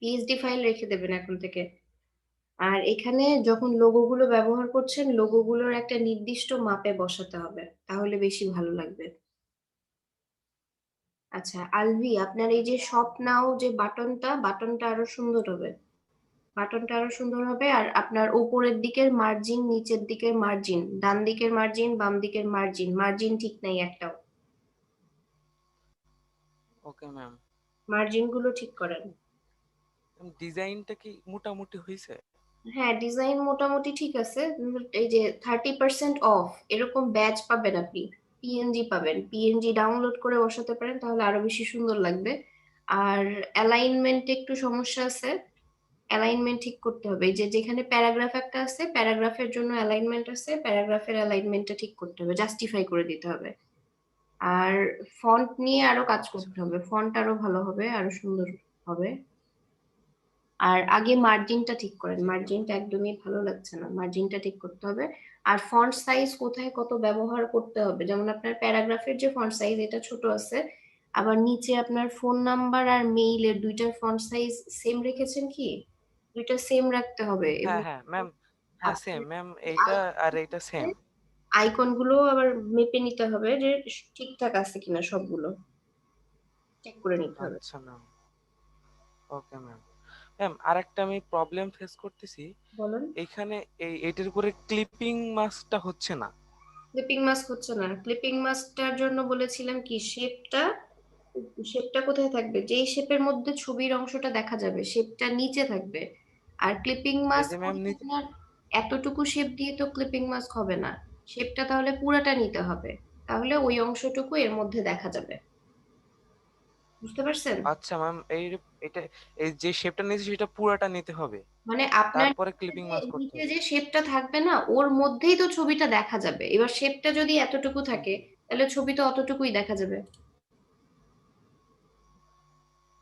PSD file রেখে দেবেন এখন থেকে। আর এখানে যখন লোগোগুলো ব্যবহার করছেন, লোগোগুলোর একটা নির্দিষ্ট মাপে বসাতে হবে, তাহলে বেশি ভালো লাগবে। আচ্ছা আলভি, আপনার এই যে শপ নাও যে বাটনটা আরো সুন্দর হবে। বাটনটা আরো সুন্দর হবে, আর আপনার উপরের দিকের মার্জিন, নিচের দিকের মার্জিন, ডান দিকের মার্জিন, বাম দিকের মার্জিন, মার্জিন ঠিক নাই একটাও। Okay ma'am. মার্জিন গুলো ঠিক করেন। ডিজাইনটা কি মোটামুটি হয়েছে? হ্যাঁ, ডিজাইন মোটামুটি ঠিক আছে। এই যে 30% অফ এরকম ব্যাচ পাবেন আপনি, পিএনজি পাবেন, পিএনজি ডাউনলোড করে বসাতে পারেন, তাহলে আরো বেশি সুন্দর লাগবে। আর অ্যালাইনমেন্টে একটু সমস্যা আছে, অ্যালাইনমেন্ট ঠিক করতে হবে। এই যে যেখানে প্যারাগ্রাফ একটা আছে, প্যারাগ্রাফের জন্য অ্যালাইনমেন্ট আছে, প্যারাগ্রাফের অ্যালাইনমেন্টটা ঠিক করতে হবে, জাস্টিফাই করে দিতে হবে। আর ফন্ট নিয়ে আরো কাজ আচ্ছা। করতে হবে, ফন্ট আরো ভালো হবে, আরো সুন্দর হবে। আর আগে মার্জিনটা ঠিক করেন, ঠিক আছে। মার্জিনটা একদমই ভালো লাগছে না, মার্জিনটা ঠিক করতে হবে। আর ফন্ট সাইজ কোথায় কত ব্যবহার করতে হবে, যেমন আপনার প্যারাগ্রাফের যে ফন্ট সাইজ এটা ছোট আছে, আবার নিচে আপনার ফোন নাম্বার আর মেইলের দুইটার ফন্ট সাইজ সেম রেখেছেন কি? দুইটা সেম রাখতে হবে। হ্যাঁ এবং হ্যাঁ ম্যাম, হ্যাঁ সেম আপনার ম্যাম, এইটা আর এইটা সেম। আইকন গুলো আবার মেপে নিতে হবে যে ঠিকঠাক আছে কিনা, সবগুলো চেক করে নিতে হবে। আচ্ছা ম্যাম। Okay ma'am. ম্যাম আরেকটা আমি প্রবলেম ফেস করতেছি। বলেন। এইখানে এইটার উপরে ক্লিপিং মাস্কটা হচ্ছে না। ক্লিপিং মাস্ক হচ্ছে না? ক্লিপিং মাস্কটার জন্য বলেছিলাম কি, শেপটা, শেপটা কোথায় থাকবে, যেই শেপের মধ্যে ছবির অংশটা দেখা যাবে শেপটা নিচে থাকবে। আর ক্লিপিং এই মাস্ক যে ম্যাম করতে আপনার এতটুকু শেপ দিয়ে তো ক্লিপিং মাস্ক হবে না, শেপটা তাহলে পুরাটা নিতে হবে, তাহলে ওই অংশটুকু এর মধ্যে দেখা যাবে। বুঝতে পারছেন? আচ্ছা ম্যাম, এটা এই যে শেপটা নিয়েছি সেটা পুরাটা নিতে হবে, মানে আপনার তারপরে ক্লিপিং মাস্ক করতে নিচে হবে। যে শেপটা থাকবে না, ওর মধ্যেই তো ছবিটা দেখা যাবে। এবার শেপটা যদি এতটুকু থাকে, তাহলে ছবি তো অতটুকুই দেখা যাবে।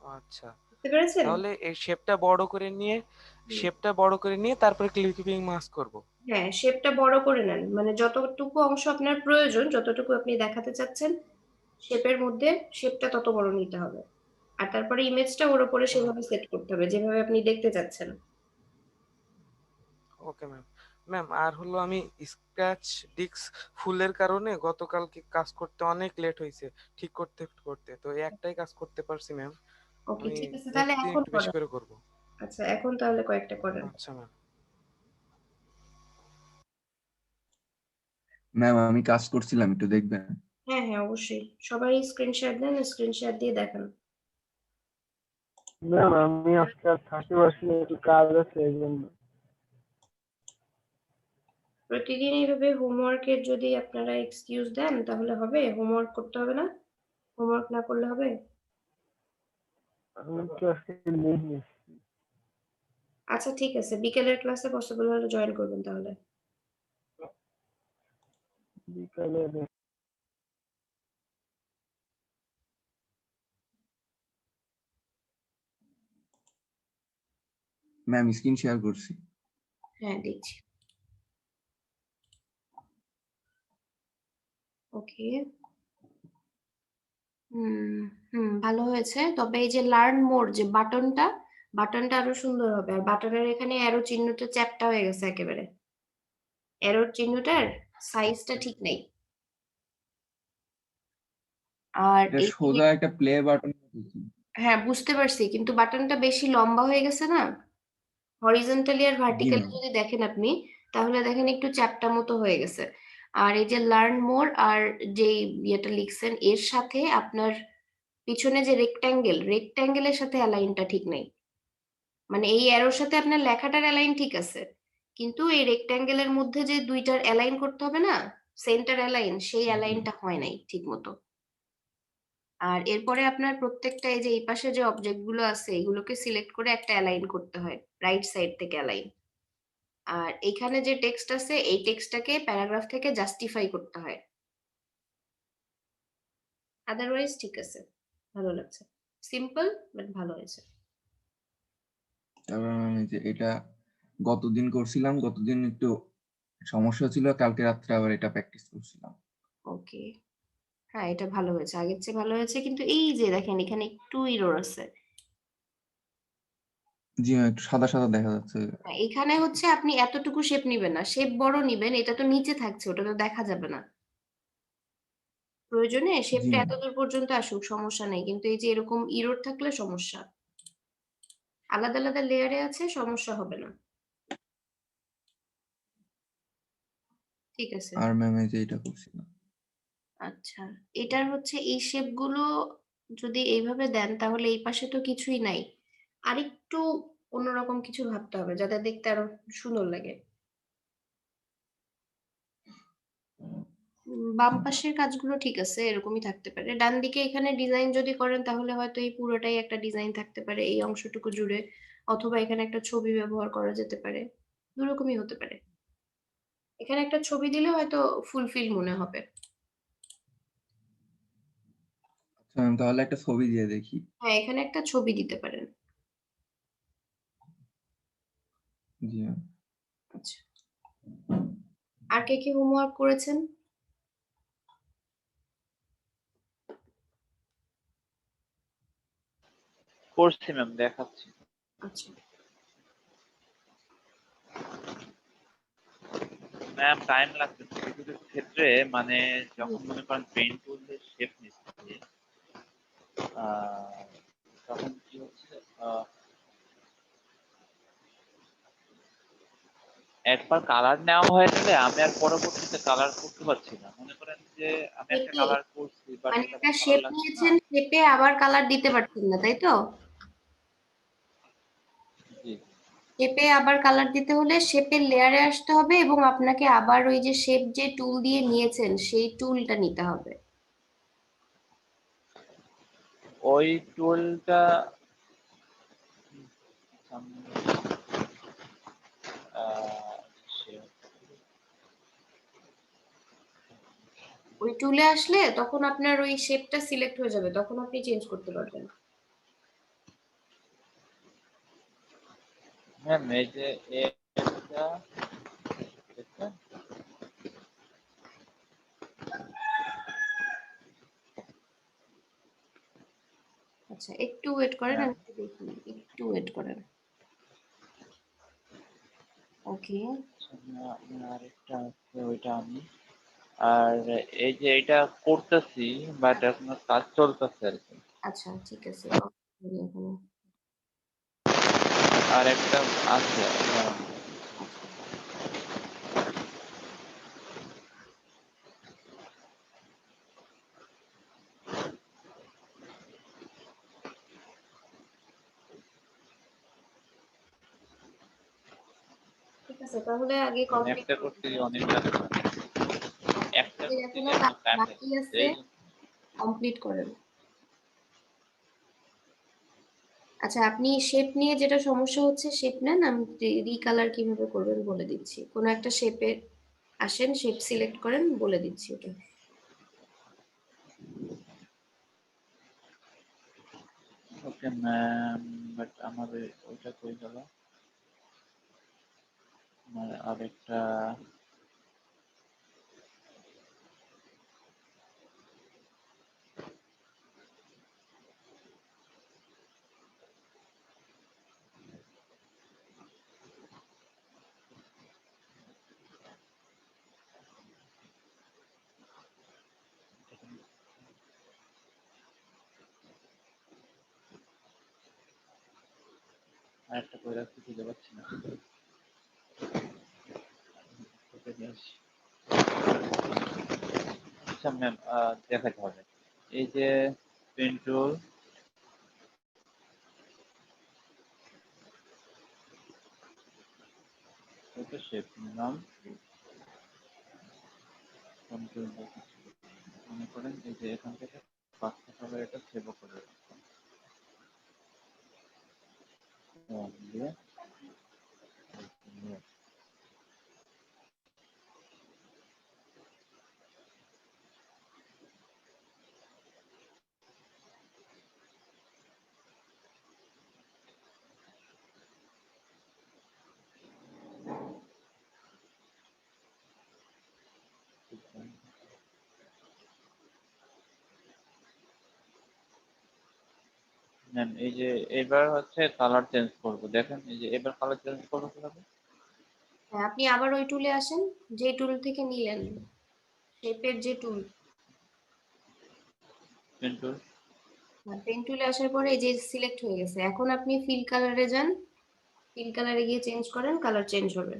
আচ্ছা, বুঝতে পেরেছেন? তাহলে এই শেপটা বড় করে নিয়ে, হুম। তারপরে ক্লিপিং মাস্ক করব। হ্যাঁ, শেপটা বড় করে নেন, মানে যতটুকু অংশ আপনার প্রয়োজন, যতটুকু আপনি দেখাতে চাচ্ছেন শেপের মধ্যে, শেপটা তত বড় নিতে হবে। আর তারপরে ইমেজটা ওর উপরে ওকে ম্যাম। সেভাবে সেট করতে হবে যেভাবে আপনি দেখতে চাচ্ছেন। Okay ma'am. ম্যাম আর হলো আমি স্ক্র্যাচ ডিস্ক ফুলের কারণে গতকালকে কাজ করতে অনেক লেট হয়েছে, ঠিক করতে করতে তো এই একটাই কাজ করতে পারছি ম্যাম। ওকে, আমি ঠিক আছে, তাহলে নেক্সট দিন এখন একটু বেশি করেন। করে করব। আচ্ছা, এখন তাহলে কয়েকটা করেন। আচ্ছা ম্যাম। ম্যাম আমি কাজ করছিলাম, একটু দেখবেন? হ্যাঁ হ্যাঁ, অবশ্যই, সবাই স্ক্রিনশট দেন, স্ক্রিনশট দিয়ে দেখান। ম্যাম আমি আজকে 30% একটু কাজ আছে এই জন্য। প্রতিদিন এইভাবে হোমওয়ার্কের যদি আপনারা এক্সকিউজ দেন তাহলে হবে? হোমওয়ার্ক করতে হবে না? হোমওয়ার্ক না করলে হবে? আমি তো আজকে লিভ নিচ্ছি। আচ্ছা ঠিক আছে, বিকেলের ক্লাসে পসিবল হলে জয়েন করবেন তাহলে। বিকালে ম্যাম স্ক্রিন শেয়ার করছি। হ্যাঁ, দেখছি। ওকে। হুম। হুম, ভালো হয়েছে, তবে এই যে লার্ন মোর যে বাটনটা, বাটনটা আরো সুন্দর হবে। আর বাটনের এখানে অ্যারো চিহ্নটা চ্যাপ্টা হয়ে গেছে একেবারে, অ্যারোর চিহ্নটার সাইজটা ঠিক নেই। আর এটা এই যে, সোজা একটা প্লে বাটন। হ্যাঁ বুঝতে পারছি, কিন্তু বাটনটা বেশি লম্বা হয়ে গেছে না, হরিজন্টালি আর জি ভার্টিক্যালি ম্যাম। যদি দেখেন আপনি, তাহলে দেখেন একটু চ্যাপ্টা মতো হয়ে গেছে। আর এই যে লার্ন মোর আর যে ইয়েটা লিখছেন এর সাথে আপনার পিছনে যে রেক্ট্যাঙ্গেল, রেক্ট্যাঙ্গেলের সাথে অ্যালাইনটা ঠিক নেই। মানে এই অ্যারোর সাথে আপনার লেখাটার অ্যালাইন ঠিক আছে, কিন্তু এই রেক্ট্যাঙ্গেলের মধ্যে যে দুইটার অ্যালাইন করতে হবে না, সেন্টার অ্যালাইন, সেই অ্যালাইনটা হয় নাই ঠিক মতো। আর এরপরে আপনার প্রত্যেকটা এই যে এই পাশে যে অবজেক্ট গুলো আছে এগুলোকে সিলেক্ট করে একটা অ্যালাইন করতে হয়, রাইট সাইড থেকে অ্যালাইন। আর এখানে যে টেক্সট আছে এই টেক্সটটাকে প্যারাগ্রাফ থেকে জাস্টিফাই করতে হয়। আদারওয়াইজ ঠিক আছে, ভালো লাগছে, সিম্পল বাট ভালো হয়েছে। তারপর ম্যাম এই যে এটা গতদিন করছিলাম, গতদিন একটু সমস্যা ছিল, কালকে রাত্রে আবার এটা প্র্যাকটিস করছিলাম। ওকে। হ্যাঁ, এটা ভালো হয়েছে, আগের চেয়ে ভালো হয়েছে, কিন্তু এই যে দেখেন এখানে একটু ইরর আছে। জি ম্যাম, একটু সাদা সাদা দেখা যাচ্ছে। এখানে হচ্ছে আপনি এতটুকু শেপ নিবেন না, শেপ বড় নিবেন, এটা তো নিচে থাকছে, ওটা তো দেখা যাবে না। প্রয়োজনে জি শেপটা ম্যাম। এতদূর পর্যন্ত আসুক, সমস্যা নেই, কিন্তু এই যে এরকম ইরোড থাকলে সমস্যা। আলাদা আলাদা লেয়ারে আছে, সমস্যা হবে না। ঠিক আছে। আর ম্যাম এই যে এটা করছিলাম। আচ্ছা, এটার হচ্ছে এই শেপ গুলো যদি এইভাবে দেন তাহলে এই পাশে তো কিছুই নাই, আরেকটু অন্যরকম কিছু ভাবতে হবে যাতে দেখতে আরো সুন্দর লাগে। বাম পাশের কাজগুলো ঠিক আছে, এরকমই থাকতে পারে। ডান দিকে এখানে ডিজাইন যদি করেন তাহলে হয়তো এই পুরোটাই একটা ডিজাইন থাকতে পারে এই অংশটুকু জুড়ে, অথবা এখানে একটা ছবি ব্যবহার করা যেতে পারে, দুরকমই হতে পারে। এখানে একটা ছবি দিলে হয়তো ফুলফিল মনে হবে। আচ্ছা ম্যাম, তাহলে একটা ছবি দিয়ে দেখি। হ্যাঁ, এখানে একটা ছবি দিতে পারেন। জি ম্যাম। আচ্ছা, আর কে কে হোমওয়ার্ক করেছেন? করছি ম্যাম, দেখাচ্ছি। আচ্ছা, ম্যাম টাইম লাগছে কিছু কিছু ক্ষেত্রে, মানে যখন মনে করেন পেইন্ট টুলের শেপ নিচ্ছি, আহ, তখন কি হচ্ছে, একবার কালার নেওয়া হয়ে গেলে আমি আর পরবর্তীতে কালার করতে পারছি না। মনে করেন যে আমি একটা শেপে কালার করছি বাট মানে এটা একটা ভালো শেপ লাগছে না। নিয়েছেন, শেপে আবার কালার দিতে পারছেন না, তাই তো? জি। শেপে আবার কালার দিতে হলে শেপের লেয়ারে আসতে হবে এবং আপনাকে আবার ওই যে শেপ যে টুল দিয়ে নিয়েছেন সেই টুলটা নিতে হবে। ওই টুলটা ওই টুলে আসলে তখন আপনার ওই শেপটা সিলেক্ট হয়ে যাবে, তখন আপনি চেঞ্জ করতে পারবেন। ম্যাম এই যে এটা দেখছেন? আচ্ছা, একটু ওয়েট করেন, ম্যাম আমি একটু দেখি, একটু ওয়েট করেন। ওকে, আরেকটা আছে, ওইটা আমি, আর এই যে এটা করতেছি বাট এখনো কাজ চলতেছে আর কি। আচ্ছা ঠিক আছে, এখানে। আর একটা আছে, আচ্ছা, ঠিক আছে, তাহলে আগে মানে কমপ্লিট একটা করুন করতে গিয়ে কাজটা। অনেক টাকা লাগে। একটা আপনাদের করতে এখনো গিয়ে কাজ আমার টাইম বাকি লাগে। আছে, এই কমপ্লিট করেন। আচ্ছা, আপনি শেপ নিয়ে যেটা সমস্যা হচ্ছে শেপ নেন, আমি রিকালার কিভাবে করবেন বলে দিচ্ছি। কোনো একটা শেপে আসেন, শেপ সিলেক্ট করেন, বলে দিচ্ছি ওটা। ওকে ম্যাম, বাট আমার ওইটা কই গেল? আমার আরেকটা আরেকটা কই রাখছি খুঁজে পাচ্ছি না। ওকে নিয়ে আসি। আচ্ছা ম্যাম, দেখাতে হবে। এই যে পেন টুল, ওকে শেপ নিলাম। কন্ট্রোল মনে করেন এই যে এখান থেকে ৫ এটা সেভ করে রাখলাম। দিয়ে ম্যাম এই যে এবার হচ্ছে কালার চেঞ্জ করব, দেখেন এই যে এবার কালার চেঞ্জ করবো কিভাবে? হ্যাঁ, আপনি আবার ওই টুলে আসেন, যে টুল থেকে নিলেন, শেপের যে টুল। কিন্তু পেন টুলে আসার পরে এই যে সিলেক্ট হয়ে গেছে, এখন আপনি ফিল কালারে যান, ফিল কালারে গিয়ে চেঞ্জ করেন, কালার চেঞ্জ হবে।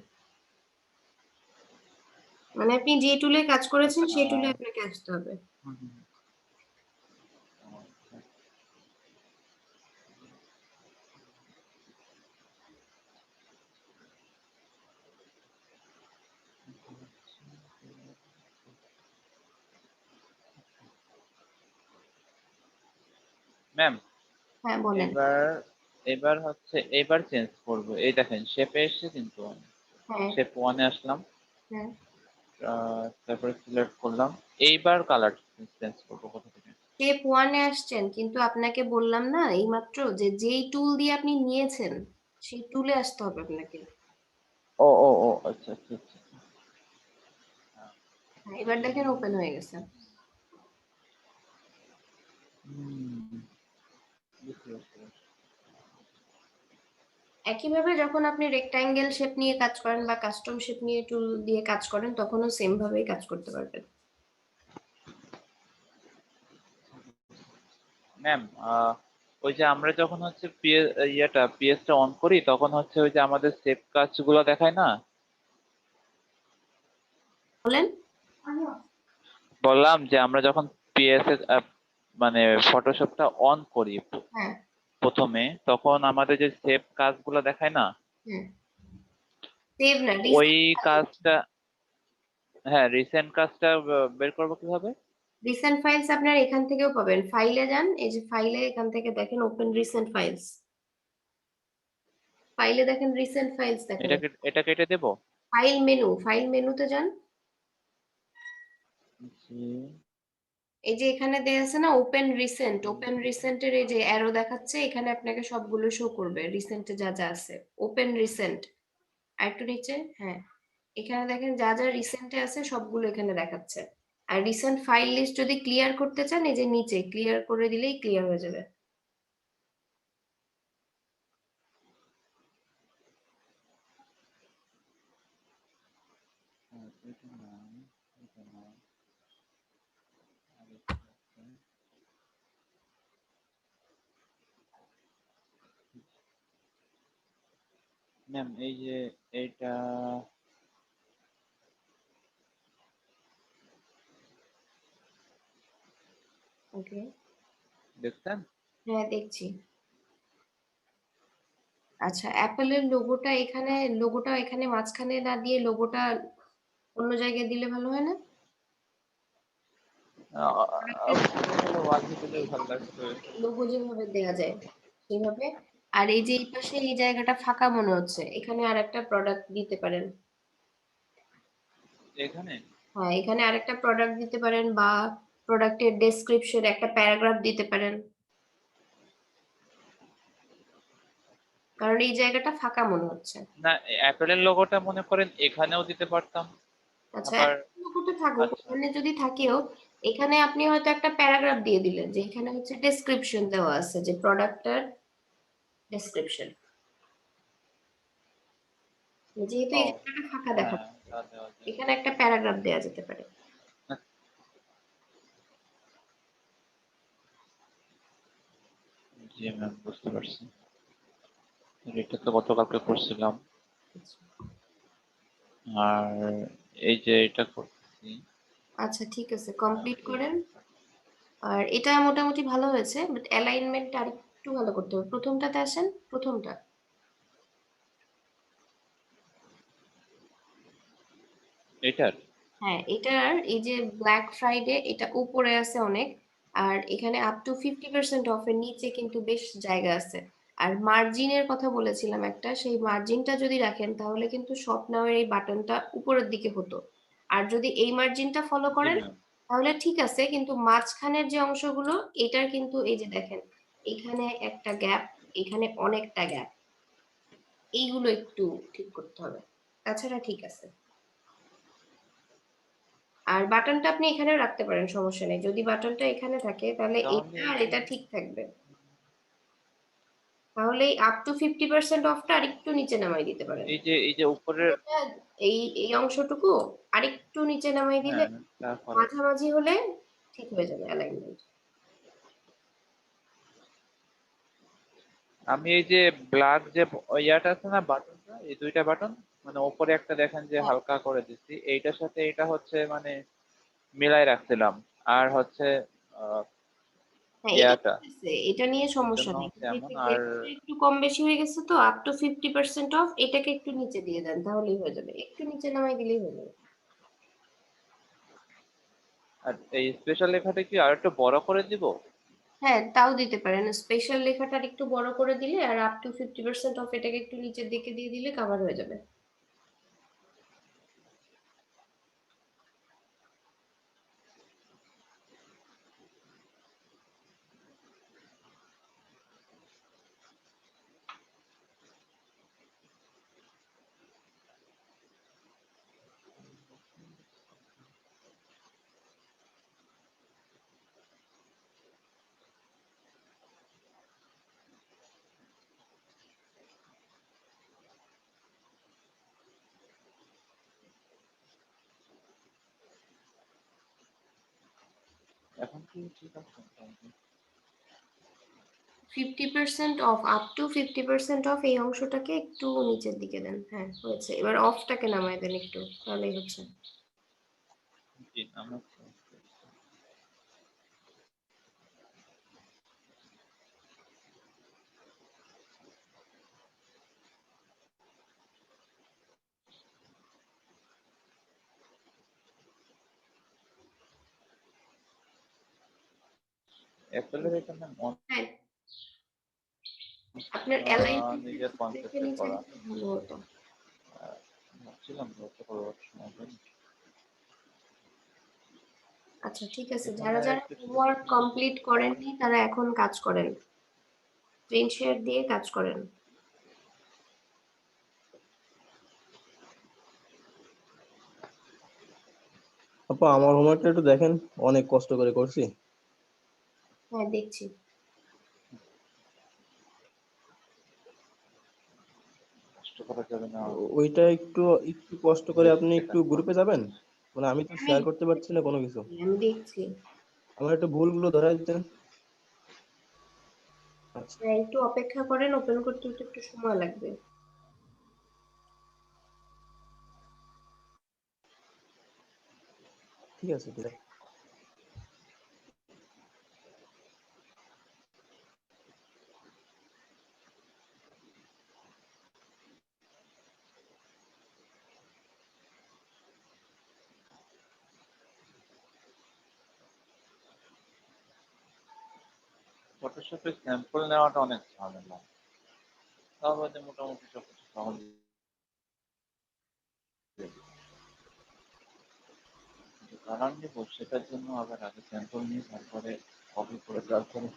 মানে আপনি যে টুলে কাজ করেছেন সেই টুলে আপনাকে আসতে হবে। ম্যাম হ্যাঁ বলেন। এবার এবার হচ্ছে এবার চেঞ্জ করব, এই দেখেন শেপে এসেছে কিন্তু হ্যাঁ শেপ ওয়ানে আসলাম, হ্যাঁ, তারপরে সিলেক্ট করলাম, এইবার কালার চেঞ্জ করবো কোথা থেকে? স্টেপ ওয়ানে আসছেন, কিন্তু আপনাকে বললাম না এইমাত্র যে যেই টুল দিয়ে আপনি নিয়েছেন সেই টুলে আসতে হবে আপনাকে। ও ও ও আচ্ছা আচ্ছা আচ্ছা। হ্যাঁ, এবার দেখেন ওপেন হয়ে গেছে। বুঝতে পারছি। একইভাবে যখন আপনি রেক্টাঙ্গেল শেপ নিয়ে কাজ করেন বা কাস্টম শেপ নিয়ে টুল দিয়ে কাজ করেন, তখনও সেম ভাবেই কাজ করতে পারবেন। ম্যাম ওই যে আমরা যখন হচ্ছে পিএসটা অন করি তখন হচ্ছে ওই যে আমাদের সেভ কাজগুলো দেখায় না? বলেন। বললাম যে আমরা যখন পিএস মানে ফটোশপটা অন করি হ্যাঁ প্রথমে, তখন আমাদের যে সেভ কাজগুলো দেখায় না, হ্যাঁ, সেভ না, ওই কাজটা, হ্যাঁ রিসেন্ট কাজটা বের করবো কিভাবে? রিসেন্ট ফাইলস আপনার এখান থেকেও পাবেন। ফাইলে যান, এই যে ফাইলে এখান থেকে দেখেন ওপেন রিসেন্ট ফাইলস, ফাইলে দেখেন রিসেন্ট ফাইলস দেখেন, এটা কেটে দেবো? ফাইল মেনু, ফাইল মেনুতে যান। এই যে এখানে দেয়া আছে না ওপেন রিসেন্ট, ওপেন রিসেন্টের এই যে অ্যারো দেখাচ্ছে, এখানে আপনাকে সবগুলো শো করবে রিসেন্টে যা যা আছে। ওপেন রিসেন্ট আর একটু নিচে, হ্যাঁ এখানে দেখেন যা যা রিসেন্টে আছে সবগুলো এখানে দেখাচ্ছে। আর রিসেন্ট ফাইল লিস্ট যদি ক্লিয়ার করতে চান, এই যে নিচে ক্লিয়ার করে দিলেই ক্লিয়ার হয়ে যাবে। ম্যাম এই যে এইটা ওকে, দেখছেন? হ্যাঁ দেখছি। আচ্ছা, অ্যাপেলের লোগোটা এখানে, লোগোটা এখানে মাঝখানে না দিয়ে লোগোটা অন্য জায়গায় দিলে ভালো হয় না? ভালো লাগছে। লোগো যেভাবে দেয়া যায় সেভাবে। আর এই যে এই পাশে এই জায়গাটা ফাঁকা মনে হচ্ছে, এখানে আর একটা প্রোডাক্ট দিতে পারেন। এখানে হ্যাঁ, এখানে আরেকটা প্রোডাক্ট দিতে পারেন, বা প্রোডাক্টের ডেসক্রিপশন একটা প্যারাগ্রাফ দিতে পারেন, কারণ এই জায়গাটা ফাঁকা মনে হচ্ছে। না, অ্যাপেলের লোগোটা মনে করেন এখানেও দিতে পারতাম। আচ্ছা, আবার লোগোটা থাকুক, আচ্ছা ওখানে যদি থাকেও এখানে আপনি হয়তো একটা প্যারাগ্রাফ দিয়ে দিলেন যে এখানে হচ্ছে ডেসক্রিপশন দেওয়া আছে, যে প্রোডাক্টটার ডেসক্রিপশন, যেহেতু ও এই জায়গাটা ফাঁকা দেখা হ্যাঁ, তা দেওয়া যায়। এখানে একটা প্যারাগ্রাফ দেওয়া যেতে পারে। জি ম্যাম, বুঝতে পারছি। এটা তো গতকালকে করছিলাম, আর এই যে এটা করতেছি। আচ্ছা ঠিক আছে, কমপ্লিট করেন। আর এটা মোটামুটি ভালো হয়েছে, বাট অ্যালাইনমেন্ট আর একটু ভালো করতে হবে। প্রথমটাতে আসেন, প্রথমটা। এটার হ্যাঁ, এটার এই যে ব্ল্যাক ফ্রাইডে এটা উপরে আছে অনেক, আর এখানে আপ টু 50% অফের নিচে কিন্তু বেশ জায়গা আছে। আর মার্জিনের কথা বলেছিলাম একটা, সেই মার্জিনটা যদি রাখেন তাহলে কিন্তু শপ নাও এর এই বাটনটা উপরের দিকে হতো। আর যদি এই মার্জিনটা ফলো জি করেন ম্যাম। তাহলে ঠিক আছে, কিন্তু মাঝখানের যে অংশগুলো এটার কিন্তু এই যে দেখেন এখানে একটা গ্যাপ, এখানে অনেকটা গ্যাপ, এইগুলো একটু ঠিক করতে হবে, তাছাড়া ঠিক আছে। আর বাটনটা আপনি এখানেও রাখতে পারেন, সমস্যা নেই। যদি বাটনটা এখানে থাকে তাহলে তাহলে এটা আর এটা ঠিক থাকবে। তাহলে আপ টু 50% অফটা আরেকটু নিচে নামাই দিতে পারেন। এই যে উপরের, এটা এই অংশটুকু আরেকটু নিচে নামাই দিলে হ্যাঁ, তারপরে মাঝামাঝি হলে ঠিক হয়ে যাবে অ্যালাইনমেন্ট। আমি এই যে ব্ল্যাক যে ইয়াটা আছে না, বাটনটা, এই দুইটা বাটন, মানে উপরে একটা দেখেন যে হালকা করে দিচ্ছি, এইটার সাথে এটা হচ্ছে মানে মিলাই রাখছিলাম। আর হচ্ছে আহ, হ্যাঁ, এটা ইয়াটা, ঠিক আছে, এটা নিয়ে এর সমস্যা জন্য নেই, হচ্ছে কিন্তু এমন। একটু আর রেটটা একটু কম বেশি হয়ে গেছে তো, আপ টু 50% অফ, এটাকে একটু নিচে দিয়ে দেন তাহলেই হয়ে যাবে, একটু নিচে নামাই দিলেই হয়ে যাবে। আর এই স্পেশাল লেখাটা কি আর একটু বড় করে দিব? হ্যাঁ, তাও দিতে পারেন, স্পেশাল লেখাটা একটু বড় করে দিলে আর আপ টু 50% অফ এটাকে একটু নিচের দিকে দিয়ে দিলে কভার হয়ে যাবে। এখন কি ঠিক আছে? 50% অফ, আপ টু 50% অফ এই অংশটাকে একটু নিচের দিকে দেন। হ্যাঁ, হয়েছে, এবার অফটাকে নামায় দেন একটু, তাহলেই হচ্ছে। জি, আমার অ্যাপেলের এখানে হ্যাঁ, আপনার অ্যালাইনমেন্ট নিজের দেখে কনসেপ্টে নিচে করা। দিলে ভালো হতো। ভাবছিলাম হতে পরবর্তী সময় হবে। আচ্ছা, ঠিক আছে, এখানে যারা যারা একটু হোমওয়ার্ক কমপ্লিট করেননি তারা এখন কাজ করেন, স্ক্রিন শেয়ার দিয়ে কাজ করেন। আপা আমার হোমওয়ার্কটা একটু দেখেন, অনেক কষ্ট করে করছি। হ্যাঁ, দেখছি। কষ্ট করা যাবে না। ওইটা একটু একটু কষ্ট করে আপনি একটু সেকেন্ড গ্রুপে যাবেন, মানে আমি তো আমি শেয়ার করতে পারছি না কোনো কিছু। আমি দেখছি। আমার একটু ভুলগুলো ধরাই দিতেন। আচ্ছা, হ্যাঁ, একটু অপেক্ষা করেন, ওপেন করতে তো একটু সময় লাগবে। ঠিক আছে ঠিক আছে। ফটোশপের স্যাম্পল নেওয়াটা অনেক ঝামেলা। তাও হয়তো মোটামুটি সবকিছু সহজ। কারণ নিব সেটার জন্য আবার আগে স্যাম্পল নিয়ে তারপরে কপি করে তারপরে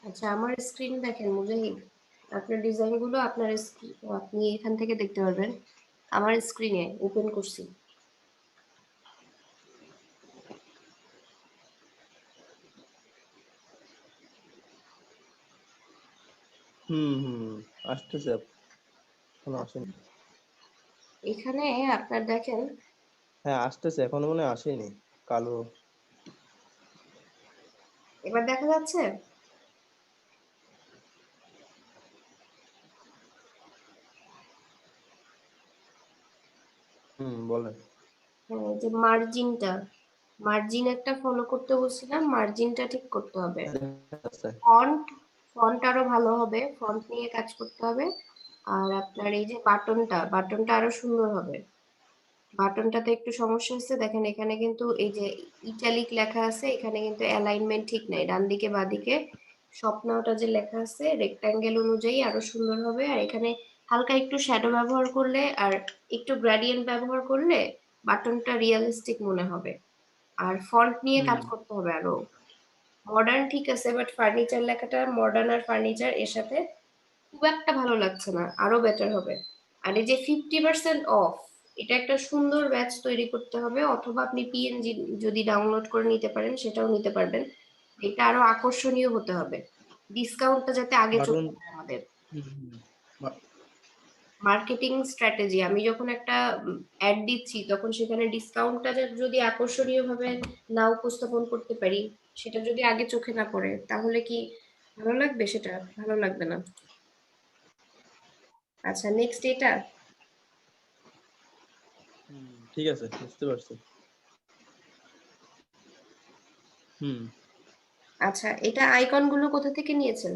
আচ্ছা, আমার স্ক্রিন দেখেন মুজাহিদ, আপনার ডিজাইন গুলো আপনার আপনি এখান থেকে দেখতে পারবেন, আমার স্ক্রিনে ওপেন করছি। হুম, আসতেছে, এখনো আসেনি। এখানে আপনার দেখেন, হ্যাঁ আসতেছে, এখনো মনে হয় আসেনি। কালো। এবার দেখা যাচ্ছে। বলেন। হ্যাঁ, এই যে মার্জিন একটা ফলো করতে বলছিলাম, মার্জিনটা ঠিক করতে হবে। আচ্ছা, ফন্ট আরো ভালো হবে, ফন্ট নিয়ে কাজ করতে হবে। আর আপনার এই যে বাটনটা আরো সুন্দর হবে। বাটনটাতে একটু সমস্যা হচ্ছে, দেখেন এখানে কিন্তু এই যে ইটালিক লেখা আছে, এখানে কিন্তু অ্যালাইনমেন্ট ঠিক নাই, ডান দিকে বাদিকে স্বপ্নটা যে লেখা আছে রেক্টাঙ্গেল অনুযায়ী আরো সুন্দর হবে। আর এখানে হালকা একটু শ্যাডো ব্যবহার করলে আর একটু গ্রেডিয়েন্ট ব্যবহার করলে বাটনটা রিয়েলিস্টিক মনে হবে। আর ফন্ট নিয়ে কাজ করতে হবে আরো। মডার্ন ঠিক আছে, বাট ফার্নিচার লেখাটা মডার্ন আর ফার্নিচার এর সাথে খুব একটা ভালো লাগছে না, আরো বেটার হবে। আর এই যে 50% অফ, এটা একটা সুন্দর ব্যাচ তৈরি করতে হবে, অথবা আপনি পিএনজি যদি ডাউনলোড করে নিতে পারেন সেটাও নিতে পারবেন। এটা আরো আকর্ষণীয় হতে হবে, ডিসকাউন্টটা যাতে আগে বাটন চলে যায় আমাদের। মার্কেটিং স্ট্র্যাটেজি, আমি যখন একটা অ্যাড দিচ্ছি তখন সেখানে ডিসকাউন্টটা যদি আকর্ষণীয় ভাবে না উপস্থাপন করতে পারি, সেটা যদি আগে চোখে না পড়ে, তাহলে কি ভালো লাগবে? সেটা ভালো লাগবে না। আচ্ছা, নেক্সট এটা। ঠিক আছে, বুঝতে পারছি। আচ্ছা, এটা আইকন গুলো কোথা থেকে নিয়েছেন?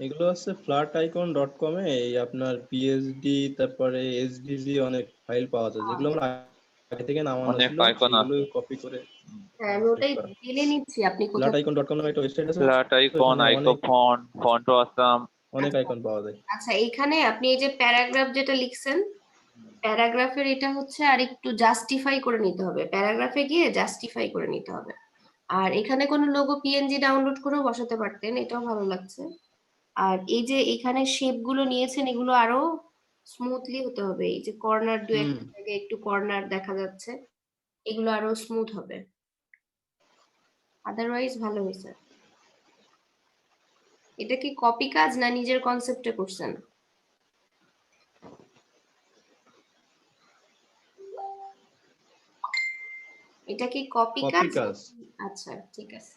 এগুলো হচ্ছে flaticon.com এ এই আপনার পিএইচডি তারপরে এসভিজি অনেক ফাইল পাওয়া যায়, যেগুলো আমরা আগে থেকে নামানো অনেক ছিল, আইকন সেগুলো আছে। কপি করে হ্যাঁ, আমি সেভ ওটাই করা। জেনে নিচ্ছি আপনি কোথা থেকে। flaticon.com নামে একটা ওয়েবসাইট আছে, ফ্ল্যাট আইকন, ওখানে আইকো অনেক ফন্ট আসাম। অনেক আচ্ছা আইকন পাওয়া যায়। আচ্ছা, এখানে আপনি এই যে প্যারাগ্রাফ যেটা লিখছেন, প্যারাগ্রাফের এটা হচ্ছে আর একটু জাস্টিফাই করে নিতে হবে, প্যারাগ্রাফে গিয়ে জাস্টিফাই করে নিতে হবে। আর এখানে কোনো লোগো পিএনজি ডাউনলোড করেও বসাতে পারতেন, এটাও ভালো লাগছে। আর এই যে এখানে শেপ গুলো নিয়েছেন, এগুলো আরো স্মুথলি হতে হবে। এই যে কর্নার দু একটা জায়গায় একটু কর্নার দেখা যাচ্ছে, এগুলো আরো স্মুথ হবে, আদারওয়াইজ ভালো হয়েছে। এটা কি কপি কাজ না নিজের কনসেপ্টে করছেন? এটা কি কপি কপি কাজ? কাজ আচ্ছা, ঠিক আছে।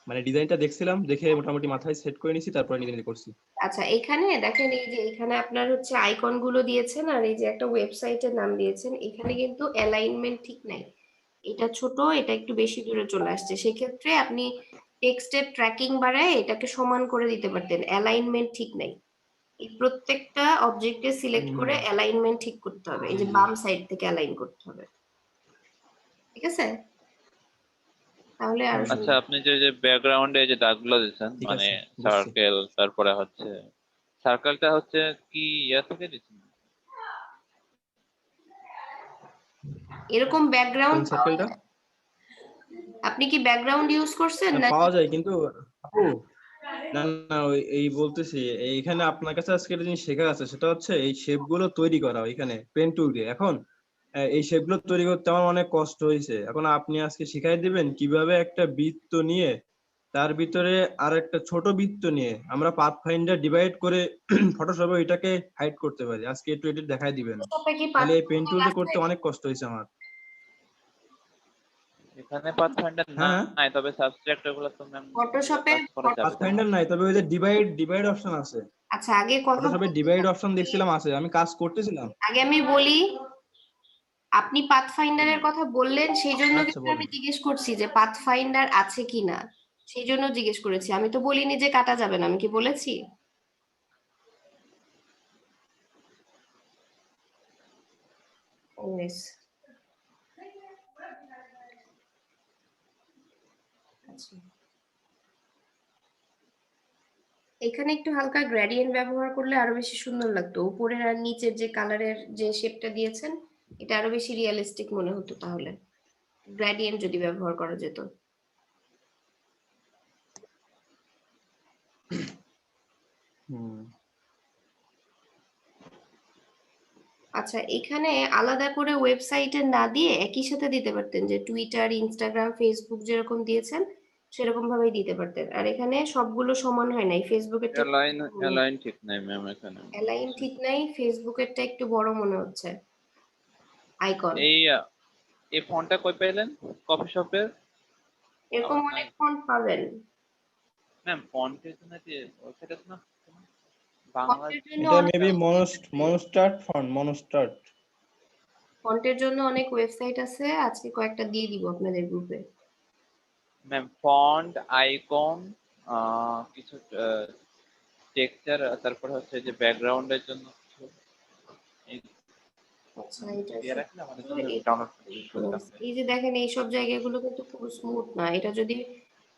মানে ডিজাইনটা দেখছিলাম, দেখে মোটামুটি মাথায় সেট করে নিছি, তারপরে নিজে নিজে করছি। আচ্ছা, এখানে দেখেন এই যে এখানে আপনার হচ্ছে আইকন গুলো দিয়েছেন আর এই যে একটা ওয়েবসাইটের নাম দিয়েছেন, এখানে কিন্তু অ্যালাইনমেন্ট ঠিক নাই, এটা ছোট, এটা একটু বেশি দূরে চলে আসছে। সেক্ষেত্রে আপনি টেক্সটের ট্র্যাকিং বাড়ায় এটাকে সমান করে দিতে পারতেন, অ্যালাইনমেন্ট ঠিক নাই। এই প্রত্যেকটা অবজেক্টে সিলেক্ট করে অ্যালাইনমেন্ট ঠিক করতে হবে, এই যে বাম সাইড থেকে অ্যালাইন করতে হবে, ঠিক আছে? তাহলে আরো আচ্ছা, সুন্দর। আপনি যে ব্যাকগ্রাউন্ডে যে দাগগুলো দিচ্ছেন, ঠিক মানে আছে, বুঝছি। সার্কেল, তারপরে হচ্ছে সার্কেলটা হচ্ছে কি ইয়া থেকে দিচ্ছেন? এরকম কোন ব্যাকগ্রাউন্ড সার্কেলটা? আপনি কি ব্যাকগ্রাউন্ড ইউজ করছেন হ্যাঁ, নাকি? পাওয়া যায়, কিন্তু আপু না না এই বলতেছি, এইখানে আপনার কাছে আজকে একটা জিনিস শেখা আছে, সেটা হচ্ছে এই শেপ গুলো তৈরি করা এখানে পেন টুল দিয়ে। এখন এই শেপ গুলো তৈরি করতে আমার অনেক কষ্ট হয়েছে, এখন আপনি আজকে শিখাই দিবেন কিভাবে একটা বৃত্ত নিয়ে তার ভিতরে আর একটা ছোট বৃত্ত নিয়ে আমরা পাথ ফাইন্ডার ডিভাইড করে ফটোশপে এটাকে হাইড করতে পারি। আজকে একটু এটা দেখাই দিবেন, ফটোশপে কি তাহলে এই পেন পাথফাইন্ডার টুল দিয়ে আছে? করতে অনেক কষ্ট হয়েছে আমার। এখানে পাথফাইন্ডার হ্যাঁ, নাই, তবে সাবস্ট্রাক্টর গুলো তো ম্যাম ফটোশপে কাজ করা পাথ যাবে তো। ফাইন্ডার নাই, তবে ওই যে ডিভাইড অপশন আছে। আচ্ছা, আগে কথা ফটোশপে বলতে ডিভাইড থাকি। অপশন দেখছিলাম আছে, আমি কাজ করতেছিলাম। আগে আমি বলি, আপনি পাথফাইন্ডারের কথা বললেন, সেই জন্য আচ্ছা, কিন্তু আমি বলেন। জিজ্ঞেস করছি যে পাথফাইন্ডার আছে কিনা, সেই জন্য জিজ্ঞেস করেছি। আমি তো বলিনি যে কাটা যাবে না, আমি কি বলেছি? Anyways, আচ্ছা, এখানে একটু হালকা গ্রেডিয়েন্ট ব্যবহার করলে আরো বেশি সুন্দর লাগতো, উপরের আর নিচের যে কালারের যে শেপটা দিয়েছেন এটা আরো বেশি রিয়েলিস্টিক মনে হতো, তাহলে গ্রেডিয়েন্ট যদি ব্যবহার করা যেত। আচ্ছা, এখানে আলাদা করে ওয়েবসাইটে না দিয়ে একই সাথে দিতে পারতেন, যে টুইটার, ইনস্টাগ্রাম, ফেসবুক যেরকম দিয়েছেন সেরকম ভাবেই দিতে পারতেন। আর এখানে সবগুলো সমান হয় নাই, ফেসবুকেরটা অ্যালাইন ঠিক নাই ম্যাম এখানে। অ্যালাইন ঠিক নাই, ফেসবুকেরটা একটু বড় মনে হচ্ছে আইকন। এই এই ফন্টটা কই পেলেন? কফি শপের? এরকম আমার নাই অনেক ফন্ট পাবেন। ম্যাম, ফন্টের জন্য যে ওয়েবসাইট আছে না বাংলা, ফন্টের জন্য এটা অনেক মেবি মনস্টার্ট। ফন্টের জন্য অনেক ওয়েবসাইট আছে, আজকে কয়েকটা দিয়ে দিব আপনাদের গ্রুপে। ম্যাম ফন্ট, আইকন, কিছু টেক্সচার, তারপর হচ্ছে যে ব্যাকগ্রাউন্ডের জন্য কিছু আচ্ছা, এটা দিয়ে রাখলে আমাদের জন্য আসলে ডাউনলোড করতাম। এই যে দেখেন এইসব জায়গাগুলো কিন্তু খুব স্মুথ না। এটা যদি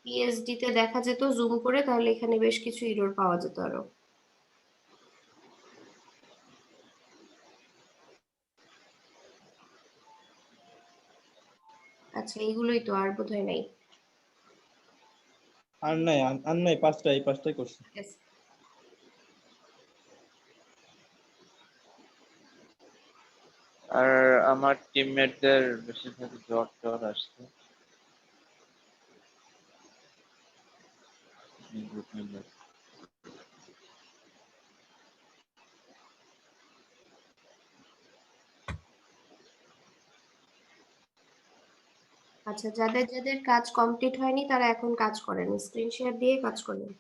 পিএসডি তে দেখা যেত জুম করে, তাহলে এখানে বেশ কিছু এরর পাওয়া যেত আরো। আচ্ছা, এইগুলোই তো, আর বোধহয় নাই। আর নাই, পাঁচটা, এই পাঁচটাই করছি। Yes. আর আমার টিমমেটদের বেশিরভাগ জ্বর টর আসছে। গ্রুপ মেম্বার আচ্ছা, যাদের যাদের কাজ কমপ্লিট হয়নি তারা এখন কাজ করেন, স্ক্রিন শেয়ার দিয়ে কাজ করেন।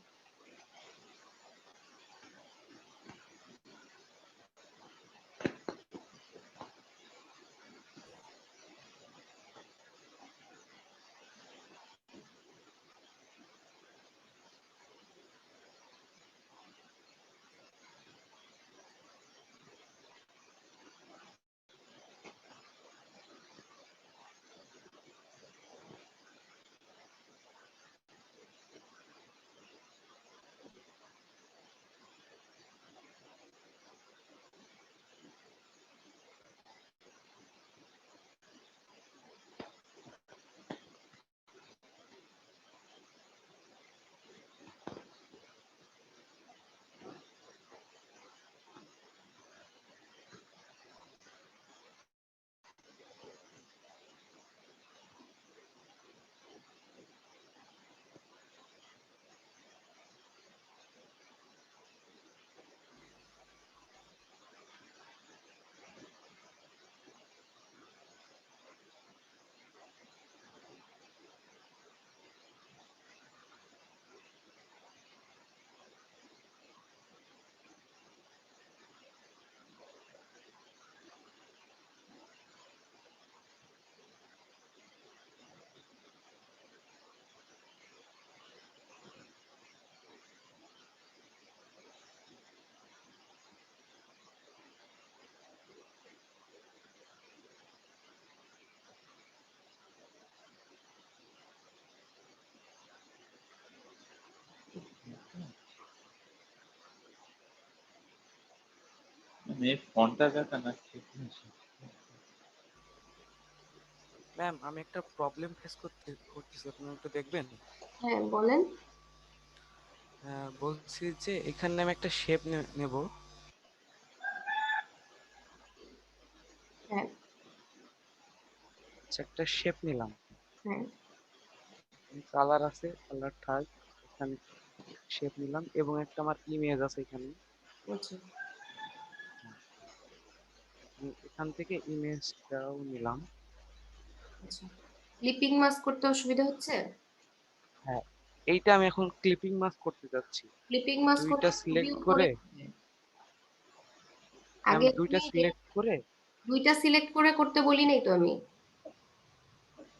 এই ফোনটা দেখা না ঠিক আছে। ম্যাম আমি একটা প্রবলেম ফেস করতেছি, আপনি একটু দেখবেন। হ্যাঁ, বলেন। বলছি যে এখানে আমি একটা শেপ নেব। হ্যাঁ। আচ্ছা, একটা শেপ নিলাম, হ্যাঁ। কালার আছে, কালার থাক, এখানে শেপ নিলাম এবং একটা আমার ইমেজ আছে এখানে। আচ্ছা। এখান থেকে ইমেজটাও নিলাম। আচ্ছা, ক্লিপিং মাস্ক করতে অসুবিধা হচ্ছে? হ্যাঁ, এইটা আমি এখন ক্লিপিং মাস্ক করতে যাচ্ছি। ক্লিপিং মাস্ক দুইটা করতে খুবই সিলেক্ট উপরে করে হবে। ম্যাম, আগে দুইটা তুমি যে সিলেক্ট করে দুইটা সিলেক্ট করে করতে বলি নাই তো আমি?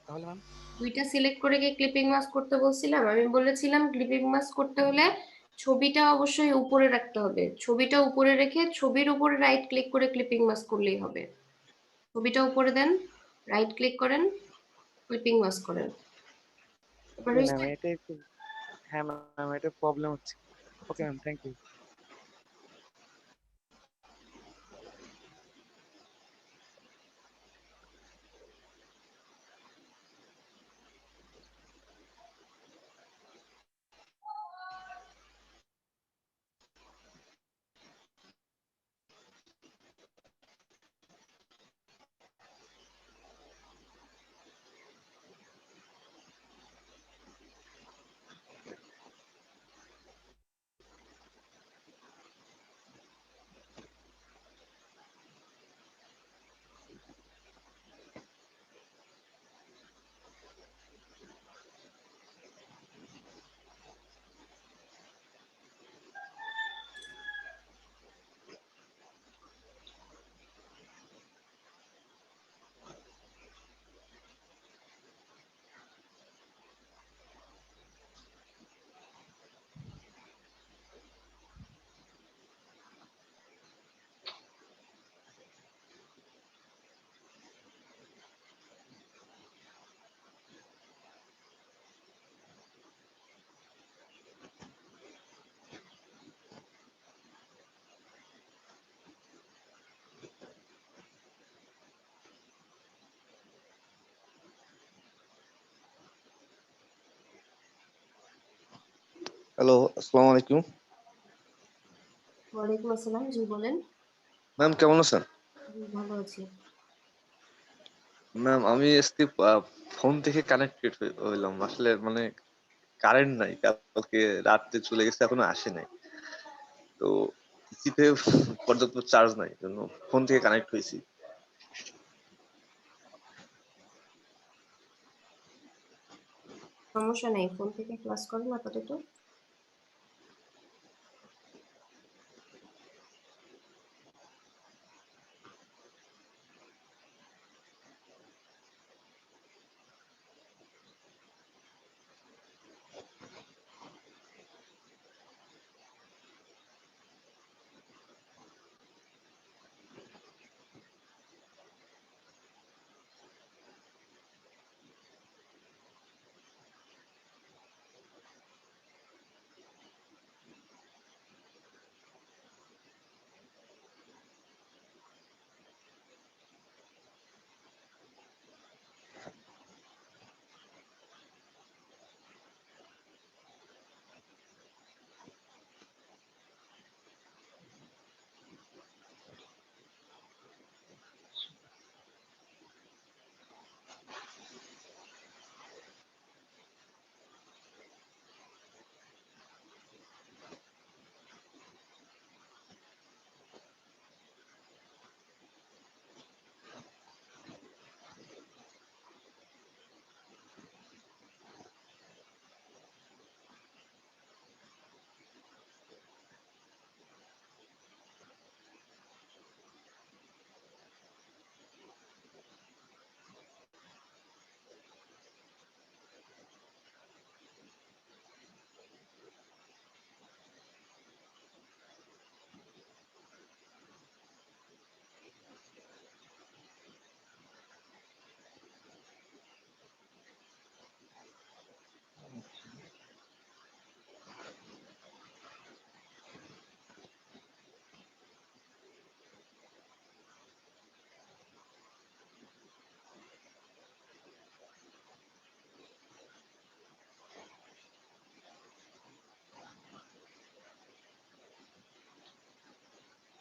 তাহলে ম্যাম দুইটা সিলেক্ট করে কি ক্লিপিং মাস্ক করতে বলছিলাম? আমি বলেছিলাম ক্লিপিং মাস্ক করতে হলে ছবিটা অবশ্যই উপরে রাখতে হবে, ছবিটা উপরে রেখে ছবির উপরে রাইট ক্লিক করে ক্লিপিং মাস্ক করলেই হবে। ছবিটা উপরে দেন, রাইট ক্লিক করেন, ক্লিপিং মাস্ক করেন। এবার জি ম্যাম, হয়েছে? এটা একটু, হ্যাঁ ম্যাম এটা প্রবলেম হচ্ছে। Okay ma'am, thank you. Hello, আসসালামু আলাইকুম। ওয়ালাইকুম আসসালাম, জি বলেন। ম্যাম কেমন আছেন? জি, ভালো আছি। ম্যাম আমি আজকে ফোন থেকে কানেক্টেড হইলাম। আসলে মানে কারেন্ট নাই। কালকে রাত্রে চলে গেছে, এখনো আসে নাই। তো পিসিতে পর্যাপ্ত চার্জ নাই। জন্য ফোন থেকে কানেক্ট হয়েছি। সমস্যা নেই, ফোন থেকে ক্লাস করেন আপাতত।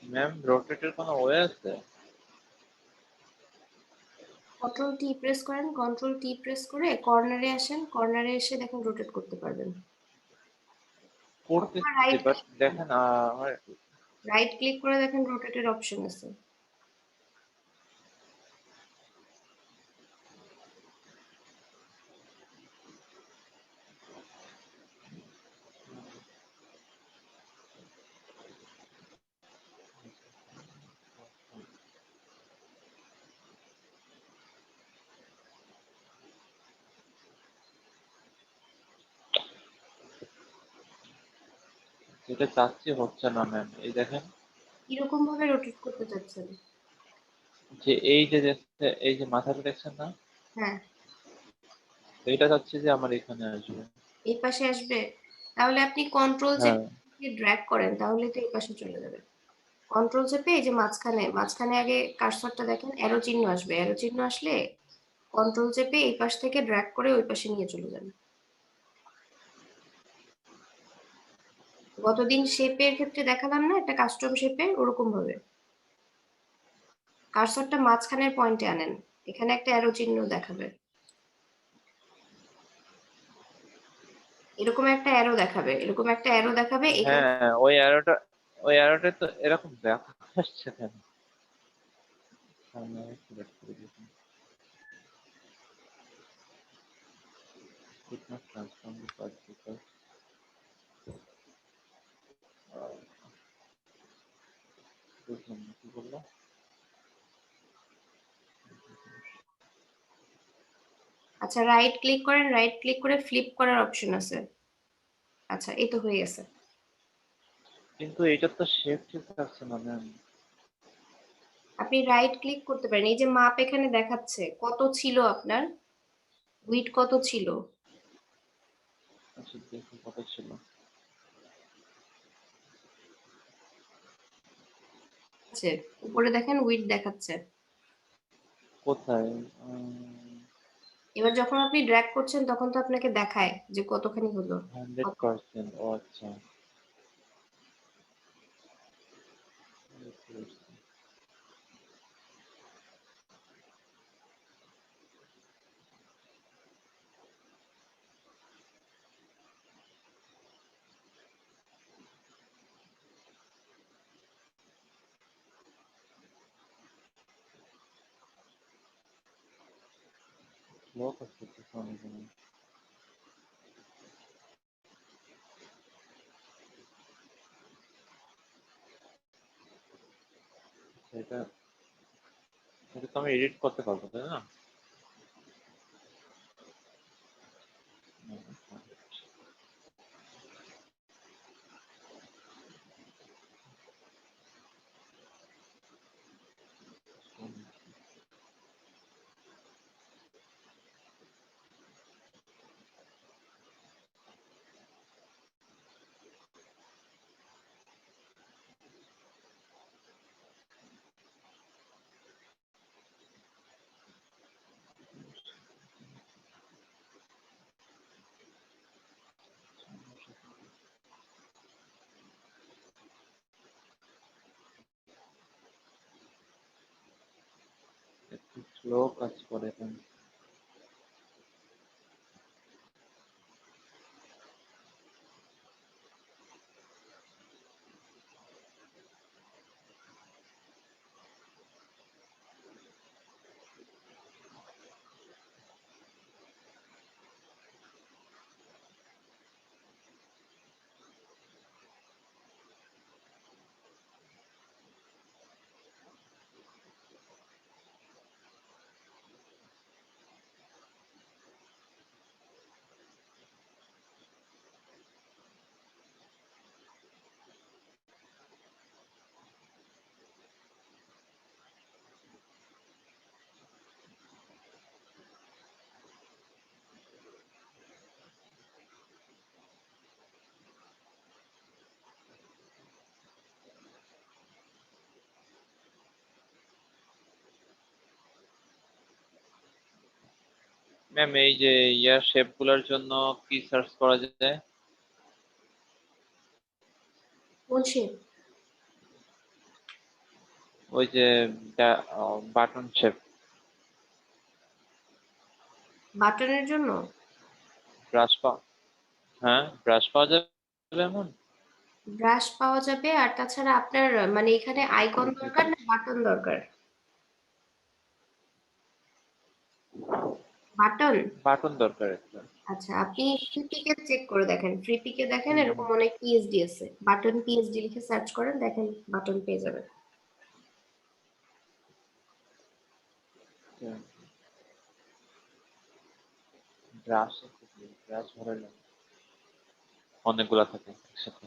ম্যাম রোটেটের কোনো ওয়ে আছে? কন্ট্রোল টি প্রেস করেন, কন্ট্রোল টি প্রেস করে কর্নারে আসেন, কর্নারে এসে দেখেন রোটেট করতে পারবেন। করতেছি রাইট বাট দেখেন আমার রাইট ক্লিক করে দেখেন রোটেটের অপশন আছে। যেটা চাচ্ছি হচ্ছে না ম্যাম। এই দেখেন কিরকম ভাবে রোটেট করতে চাচ্ছেন? যে এই যে মাথাটা দেখছেন না, হ্যাঁ, তো এটা চাচ্ছি যে আমার এখানে আসবে। এই পাশে আসবে। তাহলে আপনি কন্ট্রোল হ্যাঁ, চেপে ড্র্যাগ করেন, তাহলে তো এই পাশে চলে যাবে। কন্ট্রোল চেপে এই যে মাঝখানে মাঝখানে আগে কার্সরটা দেখেন, অ্যারো চিহ্ন আসবে, অ্যারো চিহ্ন আসলে কন্ট্রোল চেপে এই পাশ থেকে ড্র্যাগ করে ওই পাশে নিয়ে চলে যান। গতদিন শেপের ক্ষেত্রে দেখালাম না, একটা কাস্টম শেপের, ওরকম ভাবে কার্সরটা মাঝখানের পয়েন্টে আনেন, এখানে একটা অ্যারো চিহ্ন দেখাবে, এরকম একটা অ্যারো দেখাবে, এরকম একটা অ্যারো দেখাবে এখানে। হ্যাঁ, ওই অ্যারোটা তো এরকম দেখা আসছে কেন? সামনে select করে দিয়েছি। Could not transform the part because বুঝলাম না কি বললো। আচ্ছা, রাইট ক্লিক করেন, রাইট ক্লিক করে ফ্লিপ করার অপশন আছে। আচ্ছা, এই তো হয়ে গেছে। কিন্তু এটা তো শেপ ঠিক থাকছে না ম্যাম। আপনি রাইট ক্লিক করতে পারেন, এই যে মাপ এখানে দেখাচ্ছে কত ছিল আপনার, উইড কত ছিল। আচ্ছা দেখুন কত ছিল। আছে উপরে দেখেন উইড দেখাচ্ছে। কোথায়? এবার যখন আপনি ড্র্যাগ করছেন তখন তো আপনাকে দেখায় যে কতখানি হলো। 100%। ও আচ্ছা, বুঝতে পারছি। লোক আছে তো ফোনে কোনো। এটা এটা তো আমি এডিট করতে পারবো, তাই না? একটু স্লো কাজ করে এখন। ম্যাম, এই যে ইয়ার শেপ গুলার জন্য কি সার্চ করা যায়? কোন শেপ? ওই যে বাটন শেপ। বাটনের জন্য? ব্রাশ হ্যাঁ, ব্রাশ পাওয়া যাবে এমন? ব্রাশ পাওয়া যাবে, আর তাছাড়া আপনার মানে এখানে আইকন দরকার না বাটন দরকার? বাটন। বাটন দরকার একটা। আচ্ছা, আপনি ফ্রি পিকে চেক করে দেখেন, ফ্রি পিকে দেখেন এরকম অনেক পিএইচডি আছে, বাটন পিএইচডি লিখে সার্চ করেন, দেখেন বাটন পেয়ে যাবেন। ব্রাশ ব্রাশ ভরে লাগে, অনেকগুলা থাকে একসাথে।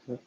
হাফেজ।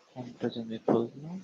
ফোনটা জানি খুললাম।